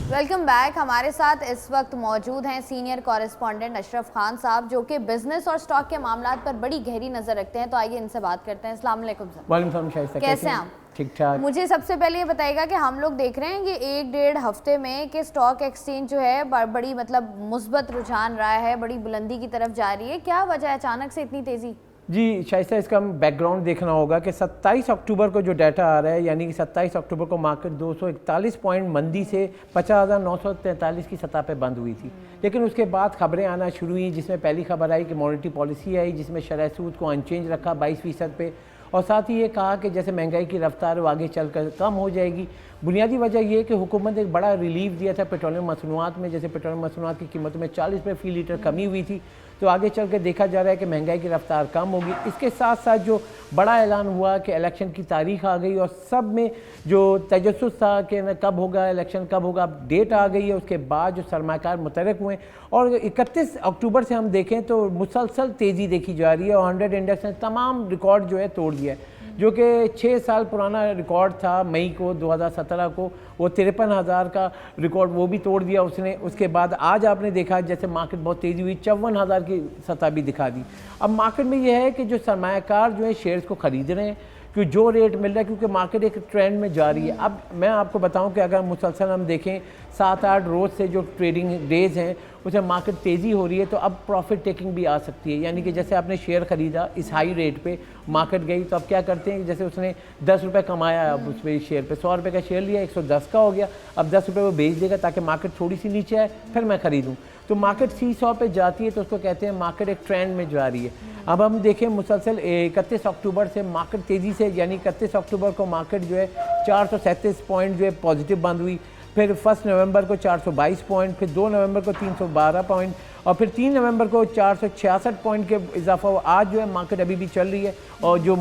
Welcome back. हमारे साथ इस वक्त मौजूद हैं सीनियर कॉरेस्पॉन्डेंट अशरफ खान साहब जो कि बिजनेस और स्टॉक के मामलात पर बड़ी गहरी नज़र रखते हैं। तो आइए इनसे बात करते हैं। अस्सलाम वालेकुम सर। वालेकुम सलाम। कैसे हैं आप? ठीक ठाक। मुझे सबसे पहले ये बताइएगा कि हम लोग देख रहे हैं कि 1-1.5 हफ्ते में कि स्टॉक एक्सचेंज जो है बड़ी मतलब मुस्बत रुझान रहा है, बड़ी बुलंदी की तरफ जा रही है। क्या वजह है अचानक से इतनी तेज़ी? जी शाइस्ता, इसका बैकग्राउंड देखना होगा कि 27 अक्टूबर को जो डाटा आ रहा है, यानी कि 27 अक्टूबर को मार्केट 241 पॉइंट मंदी से 50,943 की सतह पे बंद हुई थी। लेकिन उसके बाद खबरें आना शुरू हुई, जिसमें पहली खबर आई कि मॉनेटरी पॉलिसी आई जिसमें शरह सूद को अनचेंज रखा 22% पे, और साथ ही ये कहा कि जैसे महंगाई की रफ्तार वो आगे चलकर कम हो जाएगी। बुनियादी वजह ये कि हुकूमत ने एक बड़ा रिलीफ दिया था पेट्रोलियम मसनूआत में, जैसे पेट्रोलियम मसनूआत की कीमतों में 40 रुपये फ़ी लीटर कमी हुई थी, तो आगे चल के देखा जा रहा है कि महंगाई की रफ्तार कम होगी। इसके साथ साथ जो बड़ा ऐलान हुआ कि इलेक्शन की तारीख आ गई और सब में जो तजस्सुस था कि कब होगा इलेक्शन, कब होगा, डेट आ गई है। उसके बाद जो सरमाकार मुतरक हुए और 31 अक्टूबर से हम देखें तो मुसलसल तेज़ी देखी जा रही है और 100 इंडेक्स ने तमाम रिकॉर्ड जो है तोड़ दिया है। जो कि 6 साल पुराना रिकॉर्ड था मई को 2017 को, वो 53,000 का रिकॉर्ड वो भी तोड़ दिया उसने। उसके बाद आज आपने देखा जैसे मार्केट बहुत तेज़ी हुई, 54,000 की सतह भी दिखा दी। अब मार्केट में ये है कि जो सरमायाकार जो है शेयर्स को ख़रीद रहे हैं, कि जो रेट मिल रहा है, क्योंकि मार्केट एक ट्रेंड में जा रही है। अब मैं आपको बताऊं कि अगर मुसलसल हम देखें 7-8 रोज़ से जो ट्रेडिंग डेज हैं उसमें मार्केट तेज़ी हो रही है, तो अब प्रॉफिट टेकिंग भी आ सकती है। यानी कि जैसे आपने शेयर ख़रीदा इस हाई रेट पे, मार्केट गई तो अब क्या करते हैं, जैसे उसने 10 रुपये कमाया, अब उस पर शेयर पे 100 रुपये का शेयर लिया, 110 का हो गया, अब 10 रुपये वो बेच देगा ताकि मार्केट थोड़ी सी नीचे आए, फिर मैं ख़रीदूँ। तो मार्केट 100 पे जाती है तो उसको कहते हैं मार्केट एक ट्रेंड में जा रही है। अब हम देखें मुसलसल 31 अक्टूबर से मार्केट तेज़ी से, यानी 31 अक्टूबर को मार्केट जो है 437 पॉइंट जो है पॉजिटिव बंद हुई, फिर 1 नवंबर को 422 पॉइंट, फिर 2 नवंबर को 312 पॉइंट और फिर 3 नवंबर को 466 पॉइंट के इजाफा हुआ। आज जो है मार्केट अभी भी चल रही है और जो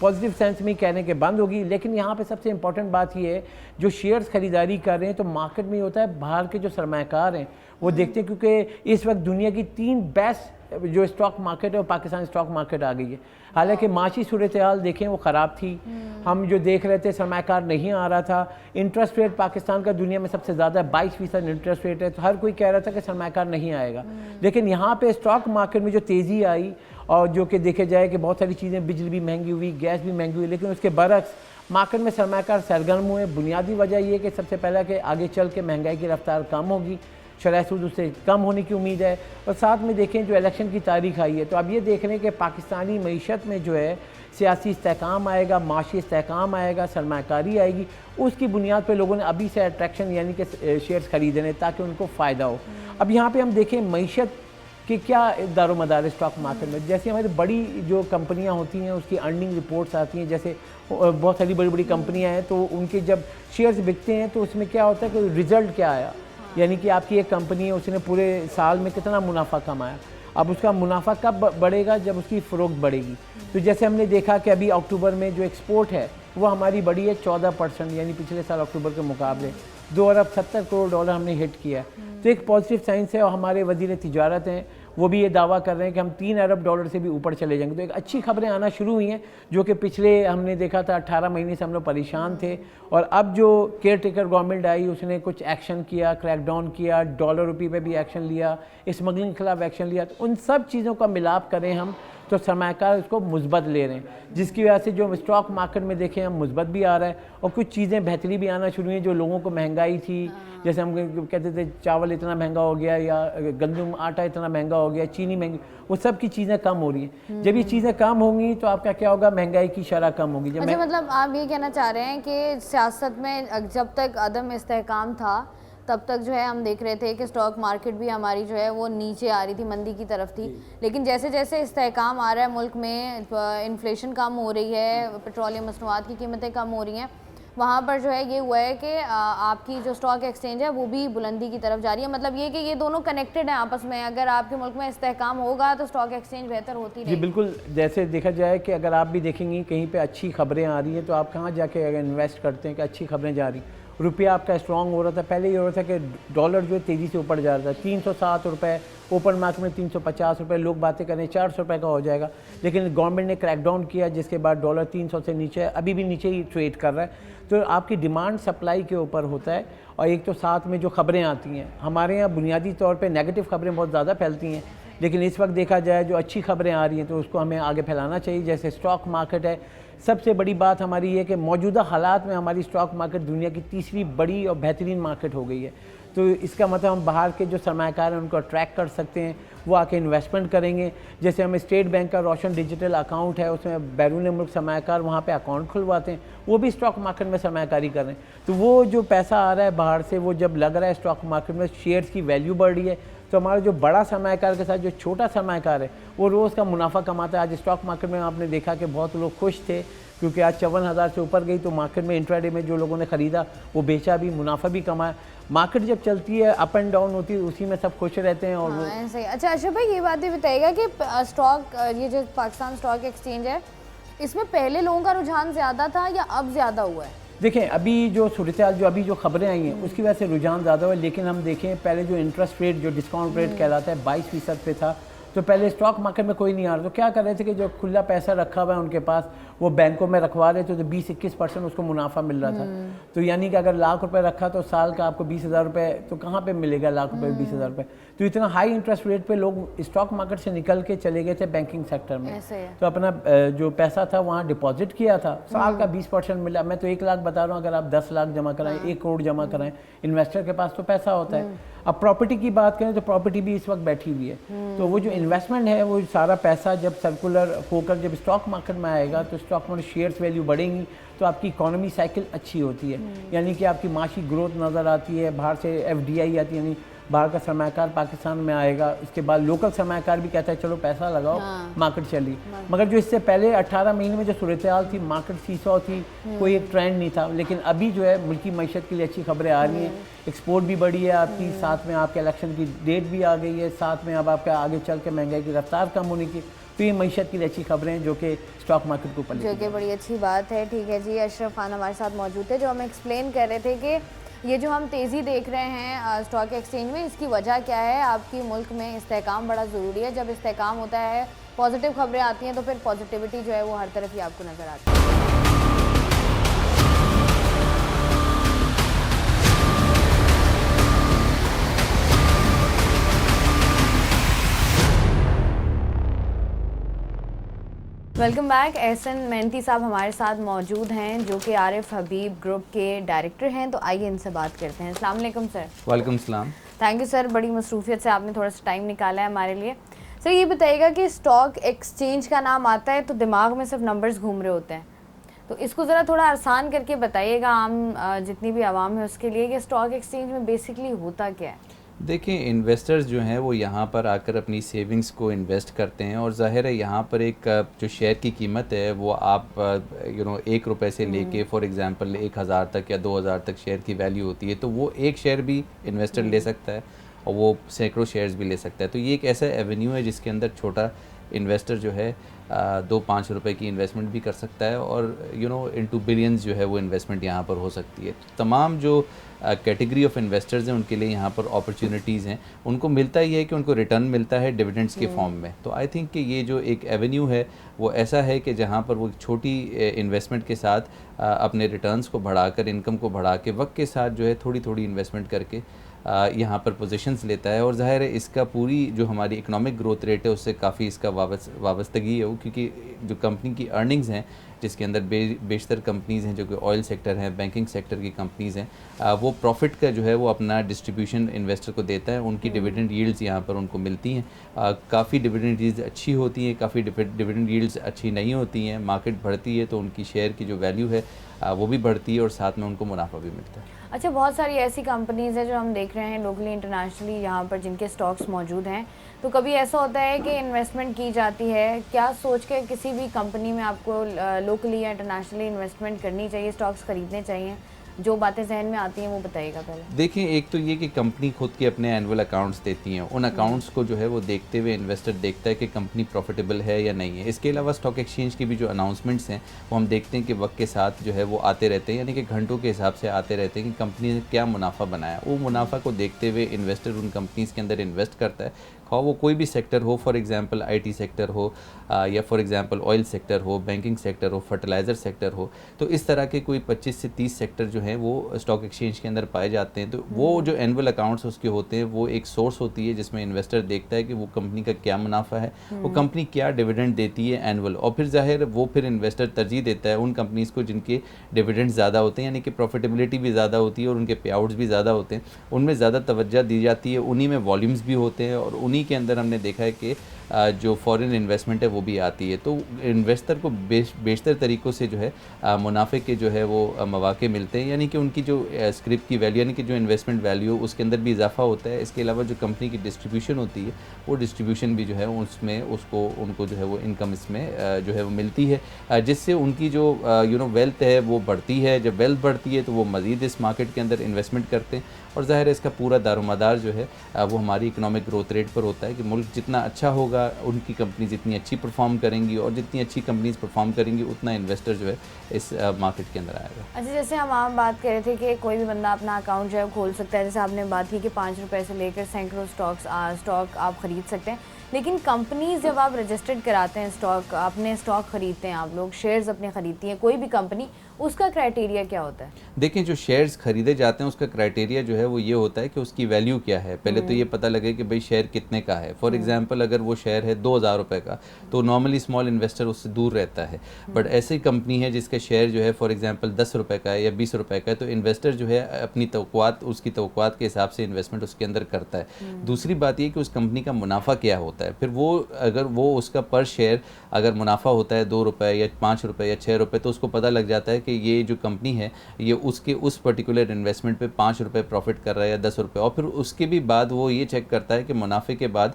पॉजिटिव सेंस में कहने के बंद होगी। लेकिन यहाँ पे सबसे इंपॉर्टेंट बात ये है, जो शेयर्स खरीदारी कर रहे हैं तो मार्केट में होता है बाहर के जो सरमायाकार हैं वो देखते हैं, क्योंकि इस वक्त दुनिया की 3 बेस्ट जो स्टॉक मार्केट है वो पाकिस्तान स्टॉक मार्केट आ गई है। हालांकि माशी सूरत हाल देखें वो ख़राब थी, हम जो देख रहे थे सरमायाकार नहीं आ रहा था, इंटरेस्ट रेट पाकिस्तान का दुनिया में सबसे ज़्यादा 22% इंटरेस्ट रेट है, तो हर कोई कह रहा था कि सरमायाकार नहीं आएगा। लेकिन यहाँ पे स्टॉक मार्केट में जो तेज़ी आई और जो कि देखे जाए कि बहुत सारी चीज़ें, बिजली भी महंगी हुई, गैस भी महंगी हुई, लेकिन उसके बरक्स मार्केट में सरमायाकार सरगर्म हुए। बुनियादी वजह ये कि सबसे पहले कि आगे चल के महंगाई की रफ्तार कम होगी, शरह सूद उससे कम होने की उम्मीद है, और साथ में देखें जो इलेक्शन की तारीख आई है तो अब ये देख रहे हैं कि पाकिस्तानी मईशत में जो है सियासी इस्तेहकाम आएगा, माशी इस्तेहकाम आएगा, सरमायाकारी आएगी, उसकी बुनियाद पर लोगों ने अभी से अट्रैक्शन यानी कि शेयर्स खरीदने ताकि उनको फ़ायदा हो। अब यहाँ पर हम देखें मईशत कि क्या दारोमदार है स्टॉक मार्केट में। जैसे हमारी बड़ी जो कंपनियां होती हैं उसकी अर्निंग रिपोर्ट्स आती हैं, जैसे बहुत सारी बड़ी बड़ी कंपनियां हैं तो उनके जब शेयर्स बिकते हैं तो उसमें क्या होता है कि रिज़ल्ट क्या आया, यानी कि आपकी एक कंपनी है उसने पूरे साल में कितना मुनाफा कमाया। अब उसका मुनाफा कब बढ़ेगा, जब उसकी फ़रोख्त बढ़ेगी। तो जैसे हमने देखा कि अभी अक्टूबर में जो एक्सपोर्ट है वो हमारी बढ़ी है 14%, यानी पिछले साल अक्टूबर के मुकाबले 2 अरब 70 करोड़ डॉलर हमने हिट किया। तो एक पॉजिटिव साइंस है। और हमारे वज़ीर तिजारत हैं वो भी ये दावा कर रहे हैं कि हम 3 अरब डॉलर से भी ऊपर चले जाएंगे। तो एक अच्छी खबरें आना शुरू हुई हैं, जो कि पिछले हमने देखा था 18 महीने से हम लोग परेशान थे, और अब जो केयर टेकर गवर्नमेंट आई उसने कुछ एक्शन किया, क्रैकडाउन किया, डॉलर रुपये पे भी एक्शन लिया, स्मगलिंग के खिलाफ एक्शन लिया। तो उन सब चीज़ों का मिलाप करें हम तो सरमायाकार उसको मुस्बत ले रहे हैं, जिसकी वजह से जो स्टॉक मार्केट में देखें हम मुस्बत भी आ रहा है और कुछ चीज़ें बेहतरी भी आना शुरू हुई। जो लोगों को महंगाई थी, जैसे हम कहते थे चावल इतना महंगा हो गया या गंदम आटा इतना महंगा हो गया, चीनी महंगी, वो सब की चीज़ें कम हो रही हैं। जब ये चीज़ें कम होंगी तो आपका क्या होगा, महंगाई की शरह कम होगी। अच्छा, मतलब आप ये कहना चाह रहे हैं कि सियासत में जब तक अदम इस्तेहकाम था तब तक जो है हम देख रहे थे कि स्टॉक मार्केट भी हमारी जो है वो नीचे आ रही थी, मंदी की तरफ थी, लेकिन जैसे जैसे इस्तेहकाम आ रहा है मुल्क में, इन्फ्लेशन कम हो रही है, पेट्रोलियम मसनूआत की कीमतें कम हो रही हैं, वहाँ पर जो है ये हुआ है कि आपकी जो स्टॉक एक्सचेंज है वो भी बुलंदी की तरफ जा रही है। मतलब ये कि ये दोनों कनेक्टेड हैं आपस में। अगर आपके मुल्क में इस्तेहकाम होगा तो स्टॉक एक्सचेंज बेहतर होती रहेगी। जी बिल्कुल। जैसे देखा जाए कि अगर आप भी देखेंगी कहीं पे अच्छी खबरें आ रही हैं तो आप कहाँ जाके अगर इन्वेस्ट करते हैं कि अच्छी खबरें जा रही, रुपया आपका स्ट्रॉन्ग हो रहा था। पहले ये हो रहा था कि डॉलर जो है तेज़ी से ऊपर जा रहा था, 307 रुपये, ओपन मार्केट में 350 रुपये, लोग बातें कर रहे हैं 400 रुपये का हो जाएगा, लेकिन गवर्नमेंट ने क्रैकडाउन किया जिसके बाद डॉलर 300 से नीचे है, अभी भी नीचे ही ट्रेड कर रहा है। तो आपकी डिमांड सप्लाई के ऊपर होता है, और एक तो साथ में जो खबरें आती हैं, हमारे यहाँ बुनियादी तौर पे नेगेटिव खबरें बहुत ज़्यादा फैलती हैं, लेकिन इस वक्त देखा जाए जो अच्छी खबरें आ रही हैं तो उसको हमें आगे फैलाना चाहिए। जैसे स्टॉक मार्केट है, सबसे बड़ी बात हमारी ये कि मौजूदा हालात में हमारी स्टॉक मार्केट दुनिया की तीसरी बड़ी और बेहतरीन मार्केट हो गई है। तो इसका मतलब हम बाहर के जो सरमायाकार हैं उनको अट्रैक्ट कर सकते हैं, वो आके इन्वेस्टमेंट करेंगे। जैसे हम स्टेट बैंक का रोशन डिजिटल अकाउंट है, उसमें बैरून मुल्क सरमायाकार वहाँ पे अकाउंट खुलवाते हैं, वो भी स्टॉक मार्केट में सरमायाकारी कर रहे हैं। तो वो जो पैसा आ रहा है बाहर से, वो जब लग रहा है स्टॉक मार्केट में, शेयर्स की वैल्यू बढ़ रही है, तो हमारा जो बड़ा सरमायाकार के साथ जो छोटा सरमायाकार है वो रोज़ का मुनाफा कमाता है। आज स्टॉक मार्केट में आपने देखा कि बहुत लोग खुश थे क्योंकि आज 54,000 से ऊपर गई, तो मार्केट में इंट्राडे में जो लोगों ने ख़रीदा वो बेचा भी, मुनाफा भी कमाया। मार्केट जब चलती है, अप एंड डाउन होती है, उसी में सब खुश रहते हैं। और ऐसे ही। अच्छा अशरफ भाई, ये बात भी बताइएगा कि स्टॉक, ये जो पाकिस्तान स्टॉक एक्सचेंज है, इसमें पहले लोगों का रुझान ज़्यादा था या अब ज़्यादा हुआ है? देखें अभी जो सूरत हाल, जो अभी जो खबरें आई हैं उसकी वजह से रुझान ज़्यादा हुआ है, लेकिन हम देखें पहले जो इंटरेस्ट रेट, जो डिस्काउंट रेट कहलाता है 22% पे था, तो पहले स्टॉक मार्केट में कोई नहीं आ रहा, तो क्या कर रहे थे कि जो खुला पैसा रखा हुआ है उनके पास, वो बैंकों में रखवा रहे थे, तो 20-21% उसको मुनाफा मिल रहा था। तो यानी कि अगर लाख रुपए रखा तो साल का आपको 20,000 रुपये, तो कहाँ पे मिलेगा लाख रुपये 20,000 रुपये। तो इतना हाई इंटरेस्ट रेट पे लोग स्टॉक मार्केट से निकल के चले गए थे बैंकिंग सेक्टर में। ऐसे है। तो अपना जो पैसा था वहाँ डिपॉजिट किया था, साल का 20% मिला। मैं तो 1 लाख बता रहा हूँ, अगर आप 10 लाख जमा कराएं, 1 करोड़ जमा कराएं, इन्वेस्टर के पास तो पैसा होता है। अब प्रॉपर्टी की बात करें तो प्रॉपर्टी भी इस वक्त बैठी हुई है। तो वो जो इन्वेस्टमेंट है, वो सारा पैसा जब सर्कुलर होकर जब स्टॉक मार्केट में आएगा तो स्टॉक मार्केट शेयर्स वैल्यू बढ़ेंगी, तो आपकी इकोनॉमी साइकिल अच्छी होती है, यानी कि आपकी माशी ग्रोथ नज़र आती है। बाहर से FDI आती है, यानी बाहर का सरमाकार पाकिस्तान में आएगा। इसके बाद लोकल सरमाकार भी कहता है चलो पैसा लगाओ, मार्केट चली। मगर जो इससे पहले 18 महीने में जो सूरत हाल थी, मार्केट सीसॉ थी, कोई एक ट्रेंड नहीं था। लेकिन अभी जो है मुल्की मईशत के लिए अच्छी खबरें आ रही हैं, एक्सपोर्ट भी बढ़ी है आपकी, साथ में आपके इलेक्शन की डेट भी आ गई है, साथ में अब आपका आगे चल के महंगाई की रफ्तार कम होने की, तो ये मईशत के लिए अच्छी खबरें हैं जो कि स्टॉक मार्केट को ऊपर जो कि बड़ी अच्छी बात है। ठीक है जी, अशरफ खान हमारे साथ मौजूद थे, जो हमें एक्सप्लेन कर रहे थे कि ये जो हम तेज़ी देख रहे हैं स्टॉक एक्सचेंज में, इसकी वजह क्या है। आपकी मुल्क में इस्तेहकाम बड़ा ज़रूरी है। जब इस्तेहकाम होता है, पॉजिटिव खबरें आती हैं, तो फिर पॉजिटिविटी जो है वो हर तरफ ही आपको नज़र आती है। Welcome back. एहसन मेहनती साहब हमारे साथ मौजूद हैं, जो कि आरिफ हबीब ग्रुप के डायरेक्टर हैं। तो आइए इनसे बात करते हैं। अस्सलाम वालेकुम सर। वालेकुम सलाम। थैंक यू सर, बड़ी मसरूफियत से आपने थोड़ा सा टाइम निकाला है हमारे लिए। सर ये बताइएगा कि स्टॉक एक्सचेंज का नाम आता है तो दिमाग में सिर्फ नंबर्स घूम रहे होते हैं, तो इसको ज़रा थोड़ा आसान करके बताइएगा आम जितनी भी आवाम है उसके लिए, कि स्टॉक एक्सचेंज में बेसिकली होता क्या है। देखिए, इन्वेस्टर्स जो हैं वो यहाँ पर आकर अपनी सेविंग्स को इन्वेस्ट करते हैं, और ज़ाहिर है यहाँ पर एक जो शेयर की कीमत है वो आप 1 रुपये से लेके फॉर एग्जांपल 1000 तक या 2000 तक शेयर की वैल्यू होती है। तो वो एक शेयर भी इन्वेस्टर ले सकता है और वो सैकड़ों शेयर्स भी ले सकता है। तो ये एक ऐसा एवेन्यू है जिसके अंदर छोटा इन्वेस्टर जो है 2-5 रुपए की इन्वेस्टमेंट भी कर सकता है, और इनटू बिलियंस जो है वो इन्वेस्टमेंट यहाँ पर हो सकती है। तमाम जो कैटेगरी ऑफ इन्वेस्टर्स हैं उनके लिए यहाँ पर अपॉर्चुनिटीज़ हैं। उनको मिलता ही है कि उनको रिटर्न मिलता है डिविडेंड्स के फॉर्म में। तो आई थिंक कि ये जो एक एवेन्यू है वो ऐसा है कि जहाँ पर वो छोटी इन्वेस्टमेंट के साथ अपने रिटर्न्स को बढ़ाकर, इनकम को बढ़ा के, वक्त के साथ जो है थोड़ी थोड़ी इन्वेस्टमेंट करके यहाँ पर पोजीशंस लेता है। और ज़ाहिर है इसका पूरी जो हमारी इकोनॉमिक ग्रोथ रेट है उससे काफ़ी इसका वाबस्तगी है, क्योंकि जो कंपनी की अर्निंग्स हैं, जिसके अंदर बेशतर कंपनीज़ हैं जो कि ऑयल सेक्टर हैं, बैंकिंग सेक्टर की कंपनीज़ हैं, वो प्रॉफिट का जो है वो अपना डिस्ट्रीब्यूशन इन्वेस्टर को देता है। उनकी डिविडेंड यील्ड्स यहाँ पर उनको मिलती हैं। काफ़ी डिविडेंड यील्ड्स अच्छी होती हैं, काफ़ी डिविडेंड यील्ड्स अच्छी नहीं होती हैं। मार्केट बढ़ती है तो उनकी शेयर की जो वैल्यू है वो भी बढ़ती है और साथ में उनको मुनाफा भी मिलता है। अच्छा, बहुत सारी ऐसी कंपनीज़ हैं जो हम देख रहे हैं लोकली इंटरनेशनली यहाँ पर, जिनके स्टॉक्स मौजूद हैं। तो कभी ऐसा होता है कि इन्वेस्टमेंट की जाती है, क्या सोच के किसी भी कंपनी में आपको लोकली या इंटरनेशनली इन्वेस्टमेंट करनी चाहिए, स्टॉक्स ख़रीदने चाहिए? जो बातें जहन में आती हैं वो बताइएगा पहले। देखिए, एक तो ये कि कंपनी खुद के अपने एनुअल अकाउंट्स देती हैं, उन अकाउंट्स को जो है वो देखते हुए इन्वेस्टर देखता है कि कंपनी प्रॉफिटेबल है या नहीं है। इसके अलावा स्टॉक एक्सचेंज की भी जो अनाउंसमेंट्स हैं वो हम देखते हैं कि वक्त के साथ जो है वो आते रहते हैं, यानी कि घंटों के हिसाब से आते रहते हैं कि कंपनी ने क्या मुनाफा बनाया। वो मुनाफा को देखते हुए इन्वेस्टर उन कंपनीज़ के अंदर इन्वेस्ट करता है, खाओ वो कोई भी सेक्टर हो, फॉर एग्जांपल IT सेक्टर हो या फॉर एग्जांपल ऑयल सेक्टर हो, बैंकिंग सेक्टर हो, फर्टिलाइज़र सेक्टर हो। तो इस तरह के कोई 25 से 30 सेक्टर जो हैं वो स्टॉक एक्सचेंज के अंदर पाए जाते हैं। तो वो जो एनुअल अकाउंट्स उसके होते हैं वो एक सोर्स होती है जिसमें इन्वेस्टर देखता है कि वो कंपनी का क्या मुनाफा है, वो कंपनी क्या डिविडेंड देती है एनुअल, और फिर जाहिर वो फिर इन्वेस्टर तरजीह देता है उन कंपनीज़ को जिनके डिविडेंड ज़्यादा होते हैं, यानी कि प्रॉफिटेबिलिटी भी ज़्यादा होती है और उनके पे आउट्स भी ज़्यादा होते हैं, उनमें ज़्यादा तवज्जो दी जाती है, उन्हीं में वॉल्यूम्स भी होते हैं, और उन्हीं के अंदर हमने देखा है कि जो फॉरेन इन्वेस्टमेंट है वो भी आती है। तो इन्वेस्टर को बेशतर तरीक़ों से जो है मुनाफे के जो है वो मौके मिलते हैं, यानी कि उनकी जो स्क्रिप्ट की वैल्यू, यानी कि जो इन्वेस्टमेंट वैल्यू उसके अंदर भी इजाफा होता है। इसके अलावा जो कंपनी की डिस्ट्रीब्यूशन होती है वो डिस्ट्रीब्यूशन भी जो है उसमें उनको जो है वो इनकम इसमें जो है वो मिलती है, जिससे उनकी जो वेल्थ है वो बढ़ती है। जब वेल्थ बढ़ती है तो वो मज़ीद इस मार्केट के अंदर इन्वेस्टमेंट करते हैं, और ज़ाहिर है इसका पूरा दारोमदार जो है वो हमारी इकोनॉमिक ग्रोथ रेट पर होता है कि मुल्क जितना अच्छा होगा, उनकी कंपनी जितनी अच्छी परफॉर्म करेंगी, और जितनी अच्छी कंपनीज परफॉर्म करेंगी उतना इन्वेस्टर जो है इस मार्केट के अंदर आएगा। अच्छा, जैसे हम आम बात कर रहे थे कि कोई भी बंदा अपना अकाउंट जो है खोल सकता है, जैसे आपने बात की कि 5 रुपए से लेकर सैकड़ों स्टॉक आप ख़रीद सकते हैं। लेकिन कंपनीज जब आप रजिस्टर्ड कराते हैं स्टॉक, अपने स्टॉक खरीदते हैं, आप लोग शेयर्स अपने खरीदती हैं कोई भी कंपनी, उसका क्राइटेरिया क्या होता है? देखिए जो शेयर्स खरीदे जाते हैं उसका क्राइटेरिया जो है वो ये होता है कि उसकी वैल्यू क्या है। पहले तो ये पता लगे कि भाई शेयर कितने का है। फॉर एग्जांपल अगर वो शेयर है 2000 रुपये का तो नॉर्मली स्मॉल इन्वेस्टर उससे दूर रहता है। बट ऐसी कंपनी है जिसका शेयर जो है फॉर एग्जांपल 10 रुपये का है या 20 रुपये का है तो इन्वेस्टर जो है अपनी तवक्कुआत, उसकी तवक्कुआत के हिसाब से इन्वेस्टमेंट उसके अंदर करता है। दूसरी बात ये कि उस कंपनी का मुनाफा क्या होता है। फिर वो अगर वो उसका पर शेयर अगर मुनाफा होता है 2 रुपये या 5 रुपये या 6 रुपये तो उसको पता लग जाता है कि ये जो कंपनी है ये उसके उस पर्टिकुलर इन्वेस्टमेंट पे 5 रुपये प्रॉफिट कर रहा है या 10 रुपये। और फिर उसके भी बाद वो ये चेक करता है कि मुनाफे के बाद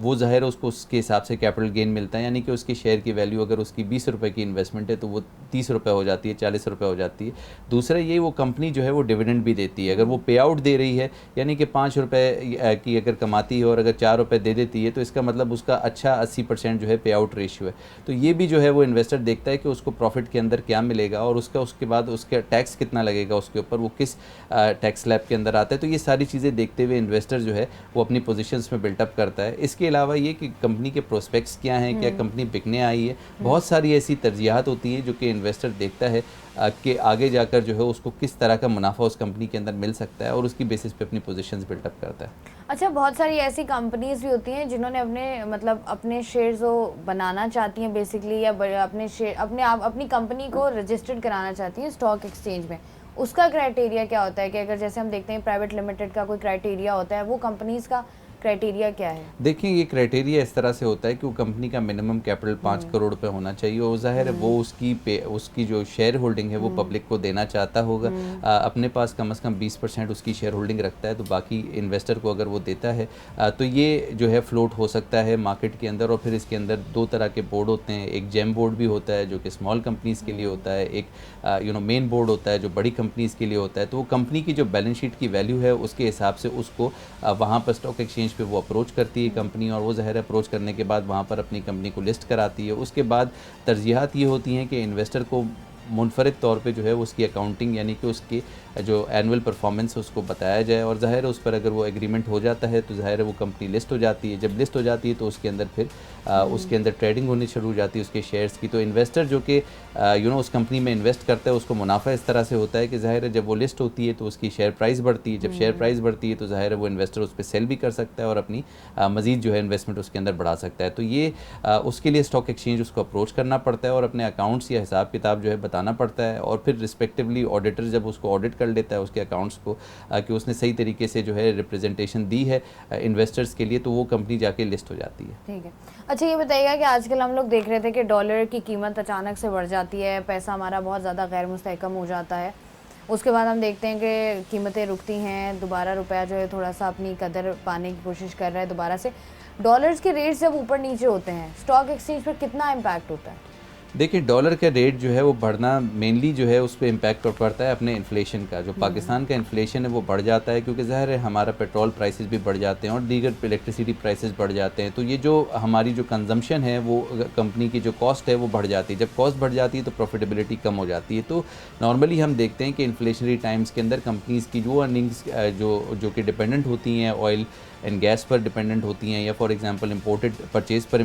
वो ज़ाहिर है उसको उसके हिसाब से कैपिटल गेन मिलता है, यानी कि उसके शेयर की वैल्यू अगर उसकी 20 रुपये की इन्वेस्टमेंट है तो वो 30 रुपये हो जाती है, 40 रुपये हो जाती है। दूसरा ये वो कंपनी जो है वो डिविडेंड भी देती है। अगर वो पे आउट दे रही है यानी कि 5 रुपये की अगर कमाती है और अगर 4 रुपये दे देती है तो इसका मतलब उसका अच्छा 80% जो है पे आउट रेशियो है। तो ये भी जो है वो इन्वेस्टर देखता है कि उसको प्रॉफिट के अंदर क्या मिलेगा और उसके बाद उसका टैक्स कितना लगेगा उसके ऊपर, वो किस टैक्स स्लैब के अंदर आता है। तो ये सारी चीज़ें देखते हुए इन्वेस्टर जो है वो अपनी पोजीशंस में बिल्टअप करता है। इसके अलावा ये कि कंपनी के प्रोस्पेक्ट्स क्या हैं, क्या कंपनी बिकने आई है, बहुत सारी ऐसी तरजीहात होती हैं जो कि इन्वेस्टर देखता है कि आगे जाकर जो है उसको किस तरह का मुनाफा उस कंपनी के अंदर मिल सकता है और उसकी बेसिस पे अपनी पोजीशंस बिल्डअप करता है। अच्छा, बहुत सारी ऐसी कंपनीज भी होती हैं जिन्होंने अपने शेयर्स बनाना चाहती हैं बेसिकली, या अपने शेयर अपनी कंपनी को रजिस्टर्ड कराना चाहती हैं स्टॉक एक्सचेंज में। उसका क्राइटेरिया क्या होता है कि अगर जैसे हम देखते हैं प्राइवेट लिमिटेड का कोई क्राइटेरिया होता है, वो कंपनीज का क्राइटेरिया क्या है? देखिए ये क्राइटेरिया इस तरह से होता है कि वो कंपनी का मिनिमम कैपिटल 5 करोड़ रुपए होना चाहिए और ज़ाहिर है वो उसकी जो शेयर होल्डिंग है वो पब्लिक को देना चाहता होगा। अपने पास कम से कम 20% उसकी शेयर होल्डिंग रखता है तो बाकी इन्वेस्टर को अगर वो देता है तो ये जो है फ्लोट हो सकता है मार्केट के अंदर। और फिर इसके अंदर 2 तरह के बोर्ड होते हैं, एक जेम बोर्ड भी होता है जो कि स्मॉल कंपनीज़ के लिए होता है, एक मेन बोर्ड होता है जो बड़ी कंपनीज़ के लिए होता है। तो वो कंपनी की जो बैलेंस शीट की वैल्यू है उसके हिसाब से उसको वहाँ पर स्टॉक एक्सचेंज पे वो अप्रोच करती है कंपनी और वो ज़ाहिर अप्रोच करने के बाद वहाँ पर अपनी कंपनी को लिस्ट कराती है। उसके बाद तरजीहात ये होती हैं कि इन्वेस्टर को मुनफरिद तौर पे जो है उसकी अकाउंटिंग यानी कि उसकी जो एनुअल परफॉर्मेंस है उसको बताया जाए और ज़ाहिर है उस पर अगर वो एग्रीमेंट हो जाता है तो ज़ाहिर है वो कंपनी लिस्ट हो जाती है। जब लिस्ट हो जाती है तो उसके अंदर फिर उसके अंदर ट्रेडिंग होनी शुरू हो जाती है उसके शेयर्स की। तो इन्वेस्टर जो कि उस कंपनी में इन्वेस्ट करता है उसको मुनाफा इस तरह से होता है कि ज़ाहिर है जब वो लिस्ट होती है तो उसकी शेयर प्राइस बढ़ती है। जब शेयर प्राइस बढ़ती है तो ज़ाहिर है वो इन्वेस्टर उस पर सेल भी कर सकता है और अपनी मज़ीद जो है इन्वेस्टमेंट उसके अंदर बढ़ा सकता है। तो ये उसके लिए स्टॉक एक्सचेंज उसको अप्रोच करना पड़ता है और अपने अकाउंट्स या हिसाब किताब जो है बताना पड़ता है और फिर रिस्पेक्टिवली ऑडिटर जब उसको ऑडिट कर लेता है उसके अकाउंट्स को कि उसने सही तरीके से जो है रिप्रेजेंटेशन दी है इन्वेस्टर्स के लिए तो वो कंपनी जाके लिस्ट हो जाती है। ठीक है। अच्छा ये बताइएगा कि आजकल हम लोग देख रहे थे कि डॉलर की कीमत अचानक से बढ़ जाती है, पैसा हमारा बहुत ज़्यादा गैर मुस्तहकम हो जाता है, उसके बाद हम देखते हैं कि कीमतें रुकती हैं, दोबारा रुपया जो है थोड़ा सा अपनी कदर पाने की कोशिश कर रहा है दोबारा से। डॉलर्स के रेट्स जब ऊपर नीचे होते हैं स्टॉक एक्सचेंज पर कितना इम्पैक्ट होता है? देखिए डॉलर का रेट जो है वो बढ़ना मेनली जो है उस पर इम्पैक्ट पड़ता है अपने इन्फ्लेशन का। जो पाकिस्तान का इन्फ्लेशन है वो बढ़ जाता है क्योंकि ज़ाहिर है हमारा पेट्रोल प्राइसेस भी बढ़ जाते हैं और दीगर इलेक्ट्रिसिटी प्राइसेस बढ़ जाते हैं। तो ये जो हमारी जो कंजम्पशन है वो कंपनी की जो कॉस्ट है वो बढ़ जाती है। जब कॉस्ट बढ़ जाती है तो प्रॉफिटेबिलिटी कम हो जाती है। तो नॉर्मली हम देखते हैं कि इन्फ्लेशनरी टाइम्स के अंदर कंपनीज़ की जो अर्निंग्स जो कि डिपेंडेंट होती हैं ऑयल एंड गैस पर डिपेंडेंट होती हैं या फॉर एग्जांपल इंपोर्टेड परचेज़ पर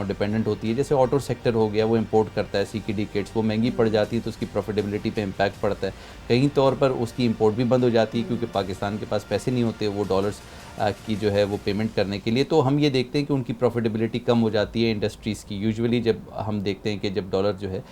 डिपेंडेंट होती है। जैसे ऑटो सेक्टर हो गया वो इंपोर्ट करता है सीकेडी किट्स, वो महंगी पड़ जाती है तो उसकी प्रॉफिटेबिलिटी पे इम्पैक्ट पड़ता है। कहीं तौर पर उसकी इंपोर्ट भी बंद हो जाती है क्योंकि पाकिस्तान के पास पैसे नहीं होते वो डॉलर्स की जो है वो पेमेंट करने के लिए। तो हम ये देखते हैं कि उनकी प्रॉफिटेबिलिटी कम हो जाती है इंडस्ट्रीज़ की। यूजुअली जब हम देखते हैं कि जब डॉलर जो है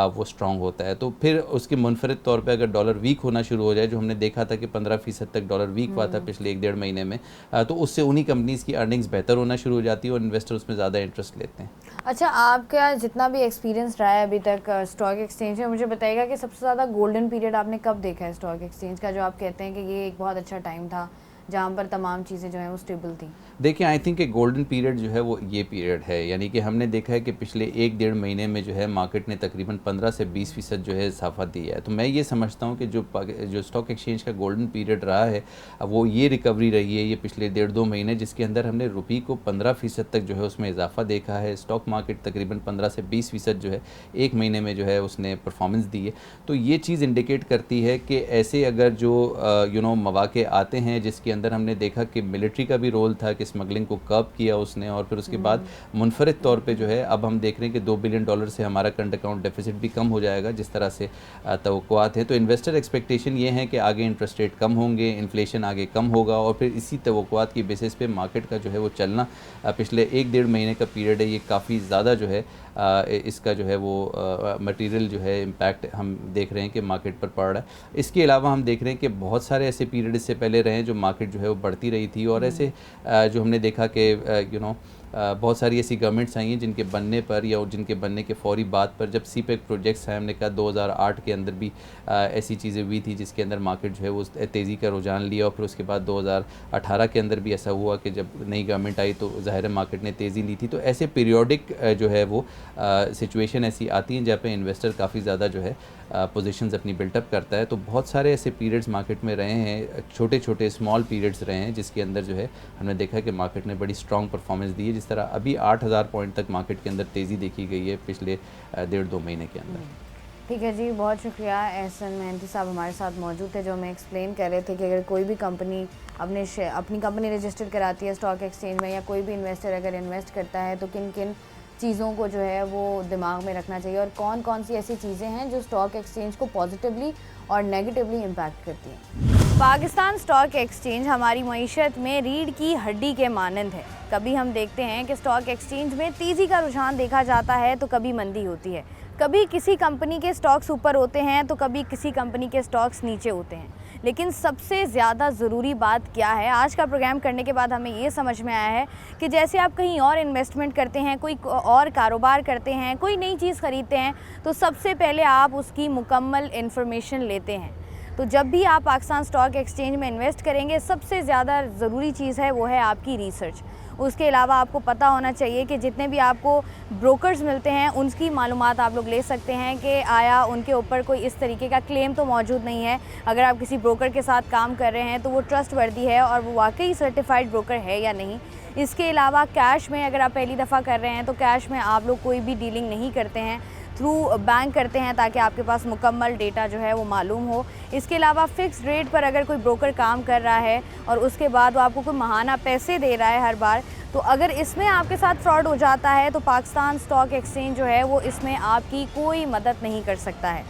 वो स्ट्रॉन्ग होता है तो फिर उसके मुनफरिद तौर पे अगर डॉलर वीक होना शुरू हो जाए, जो हमने देखा था कि 15% तक डॉलर वीक हुआ था पिछले 1-1.5 महीने में, तो उससे उन्हीं कंपनीज़ की अर्निंग्स बेहतर होना शुरू हो जाती है और इन्वेस्टर उसमें ज़्यादा इंटरेस्ट लेते हैं। अच्छा, आपका जितना भी एक्सपीरियंस रहा है अभी तक स्टॉक एक्सचेंज में, मुझे बताइएगा कि सबसे ज़्यादा गोल्डन पीरियड आपने कब देखा है स्टॉक एक्सचेंज का, जो आप कहते हैं कि ये एक बहुत अच्छा टाइम था जहाँ पर तमाम चीज़ें जो हैं वो स्टेबल थी? देखिए आई थिंक एक गोल्डन पीरियड जो है वो ये पीरियड है, यानी कि हमने देखा है कि पिछले 1-1.5 महीने में जो है मार्केट ने तकरीबन 15 से 20% जो है इजाफा दिया है। तो मैं ये समझता हूँ कि जो स्टॉक एक्सचेंज का गोल्डन पीरियड रहा है वो ये रिकवरी रही है ये पिछले 1.5-2 महीने, जिसके अंदर हमने रुपये को 15% तक जो है उसमें इजाफा देखा है। स्टॉक मार्केट तकरीबन 15 से 20% जो है 1 महीने में जो है उसने परफॉर्मेंस दी है। तो ये चीज़ इंडिकेट करती है कि ऐसे अगर जो मौके आते हैं जिसके अंदर हमने देखा कि मिलिट्री का भी रोल था कि स्मगलिंग को कर्ब किया उसने, और फिर उसके बाद मुनफरिद तौर पे जो है अब हम देख रहे हैं कि $2 बिलियन से हमारा करंट अकाउंट डेफिसिट भी कम हो जाएगा जिस तरह से तवक्कुआत है। तो इन्वेस्टर एक्सपेक्टेशन ये है कि आगे इंटरेस्ट रेट कम होंगे, इन्फ्लेशन आगे कम होगा, और फिर इसी तवक्कुआत की बेसिस पे मार्केट का जो है वो चलना पिछले 1-1.5 महीने का पीरियड है, ये काफ़ी ज़्यादा जो है इसका जो है वो मटेरियल जो है इम्पैक्ट हम देख रहे हैं कि मार्केट पर पड़ रहा है। इसके अलावा हम देख रहे हैं कि बहुत सारे ऐसे पीरियड इससे पहले रहे हैं जो मार्केट जो है वो बढ़ती रही थी, और ऐसे जो हमने देखा कि बहुत सारी ऐसी गवर्नमेंट्स आई हैं जिनके बनने पर या जिनके बनने के फौरी बाद पर, जब सीपेक प्रोजेक्ट्स हैं, हमने कहा 2008 के अंदर भी ऐसी चीज़ें हुई थी जिसके अंदर मार्केट जो है वो तेज़ी का रुझान लिया, और फिर उसके बाद 2018 के अंदर भी ऐसा हुआ कि जब नई गवर्नमेंट आई तो ज़ाहिर मार्केट ने तेज़ी ली थी। तो ऐसे पीरियोडिक जो है वो सिचुएशन ऐसी आती हैं जहाँ पे इन्वेस्टर काफ़ी ज़्यादा जो है पोजीशंस अपनी बिल्टअप करता है। तो बहुत सारे ऐसे पीरियड्स मार्केट में रहे हैं, छोटे छोटे स्मॉल पीरियड्स रहे हैं जिसके अंदर जो है हमने देखा कि मार्केट ने बड़ी स्ट्रॉन्ग परफॉर्मेंस दी है। जिस तरह अभी 8,000 पॉइंट तक मार्केट के अंदर तेज़ी देखी गई है पिछले 1.5-2 महीने के अंदर। ठीक है जी, बहुत शुक्रिया। एहसन मेहंदी साहब हमारे साथ मौजूद थे जो हमें एक्सप्लेन कर रहे थे कि अगर कोई भी कंपनी अपनी कंपनी रजिस्टर कराती है स्टॉक एक्सचेंज में, या कोई भी इन्वेस्टर अगर इन्वेस्ट करता है तो किन किन चीज़ों को जो है वो दिमाग में रखना चाहिए, और कौन कौन सी ऐसी चीज़ें हैं जो स्टॉक एक्सचेंज को पॉजिटिवली और नेगेटिवली इम्पैक्ट करती हैं। पाकिस्तान स्टॉक एक्सचेंज हमारी मईशत में रीढ़ की हड्डी के मानंद है। कभी हम देखते हैं कि स्टॉक एक्सचेंज में तेज़ी का रुझान देखा जाता है तो कभी मंदी होती है, कभी किसी कंपनी के स्टॉक्स ऊपर होते हैं तो कभी किसी कंपनी के स्टॉक्स नीचे होते हैं। लेकिन सबसे ज़्यादा ज़रूरी बात क्या है, आज का प्रोग्राम करने के बाद हमें ये समझ में आया है कि जैसे आप कहीं और इन्वेस्टमेंट करते हैं, कोई और कारोबार करते हैं, कोई नई चीज़ ख़रीदते हैं, तो सबसे पहले आप उसकी मुकम्मल इन्फॉर्मेशन लेते हैं। तो जब भी आप पाकिस्तान स्टॉक एक्सचेंज में इन्वेस्ट करेंगे, सबसे ज़्यादा ज़रूरी चीज़ है वो है आपकी रिसर्च। उसके अलावा आपको पता होना चाहिए कि जितने भी आपको ब्रोकर्स मिलते हैं उनकी मालूमात आप लोग ले सकते हैं कि आया उनके ऊपर कोई इस तरीके का क्लेम तो मौजूद नहीं है। अगर आप किसी ब्रोकर के साथ काम कर रहे हैं तो वो ट्रस्टवर्दी है और वो वाकई सर्टिफाइड ब्रोकर है या नहीं। इसके अलावा कैश में अगर आप पहली दफ़ा कर रहे हैं तो कैश में आप लोग कोई भी डीलिंग नहीं करते हैं, थ्रू बैंक करते हैं ताकि आपके पास मुकम्मल डेटा जो है वो मालूम हो। इसके अलावा फ़िक्स्ड रेट पर अगर कोई ब्रोकर काम कर रहा है और उसके बाद वो आपको कोई माहाना पैसे दे रहा है हर बार, तो अगर इसमें आपके साथ फ्रॉड हो जाता है तो पाकिस्तान स्टॉक एक्सचेंज जो है वो इसमें आपकी कोई मदद नहीं कर सकता है।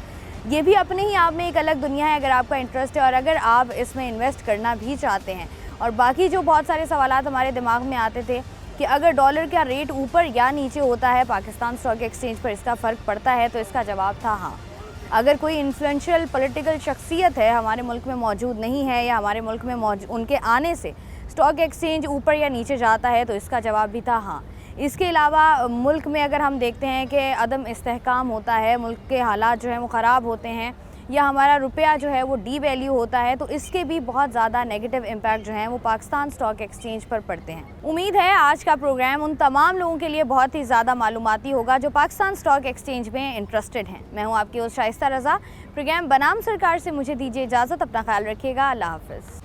ये भी अपने ही आप में एक अलग दुनिया है अगर आपका इंटरेस्ट है और अगर आप इसमें इन्वेस्ट करना भी चाहते हैं। और बाकी जो बहुत सारे सवालात हमारे दिमाग में आते थे कि अगर डॉलर का रेट ऊपर या नीचे होता है पाकिस्तान स्टॉक एक्सचेंज पर इसका फ़र्क पड़ता है, तो इसका जवाब था हाँ। अगर कोई इन्फ्लुएंशियल पॉलिटिकल शख्सियत है हमारे मुल्क में मौजूद नहीं है या हमारे मुल्क में उनके आने से स्टॉक एक्सचेंज ऊपर या नीचे जाता है, तो इसका जवाब भी था हाँ। इसके अलावा मुल्क में अगर हम देखते हैं कि अदम इस्तेहकाम होता है, मुल्क के हालात जो हैं वो ख़राब होते हैं या हमारा रुपया जो है वो डी वैल्यू होता है, तो इसके भी बहुत ज़्यादा नेगेटिव इम्पैक्ट जो हैं वो पाकिस्तान स्टॉक एक्सचेंज पर पड़ते हैं। उम्मीद है आज का प्रोग्राम उन तमाम लोगों के लिए बहुत ही ज़्यादा मालूमाती होगा जो पाकिस्तान स्टॉक एक्सचेंज में इंटरेस्टेड हैं। मैं हूँ आपकी होस्ट शाइस्ता रज़ा। प्रोग्राम बनाम सरकार से मुझे दीजिए इजाज़त। अपना ख्याल रखिएगा। अल्लाह हाफ़िज़।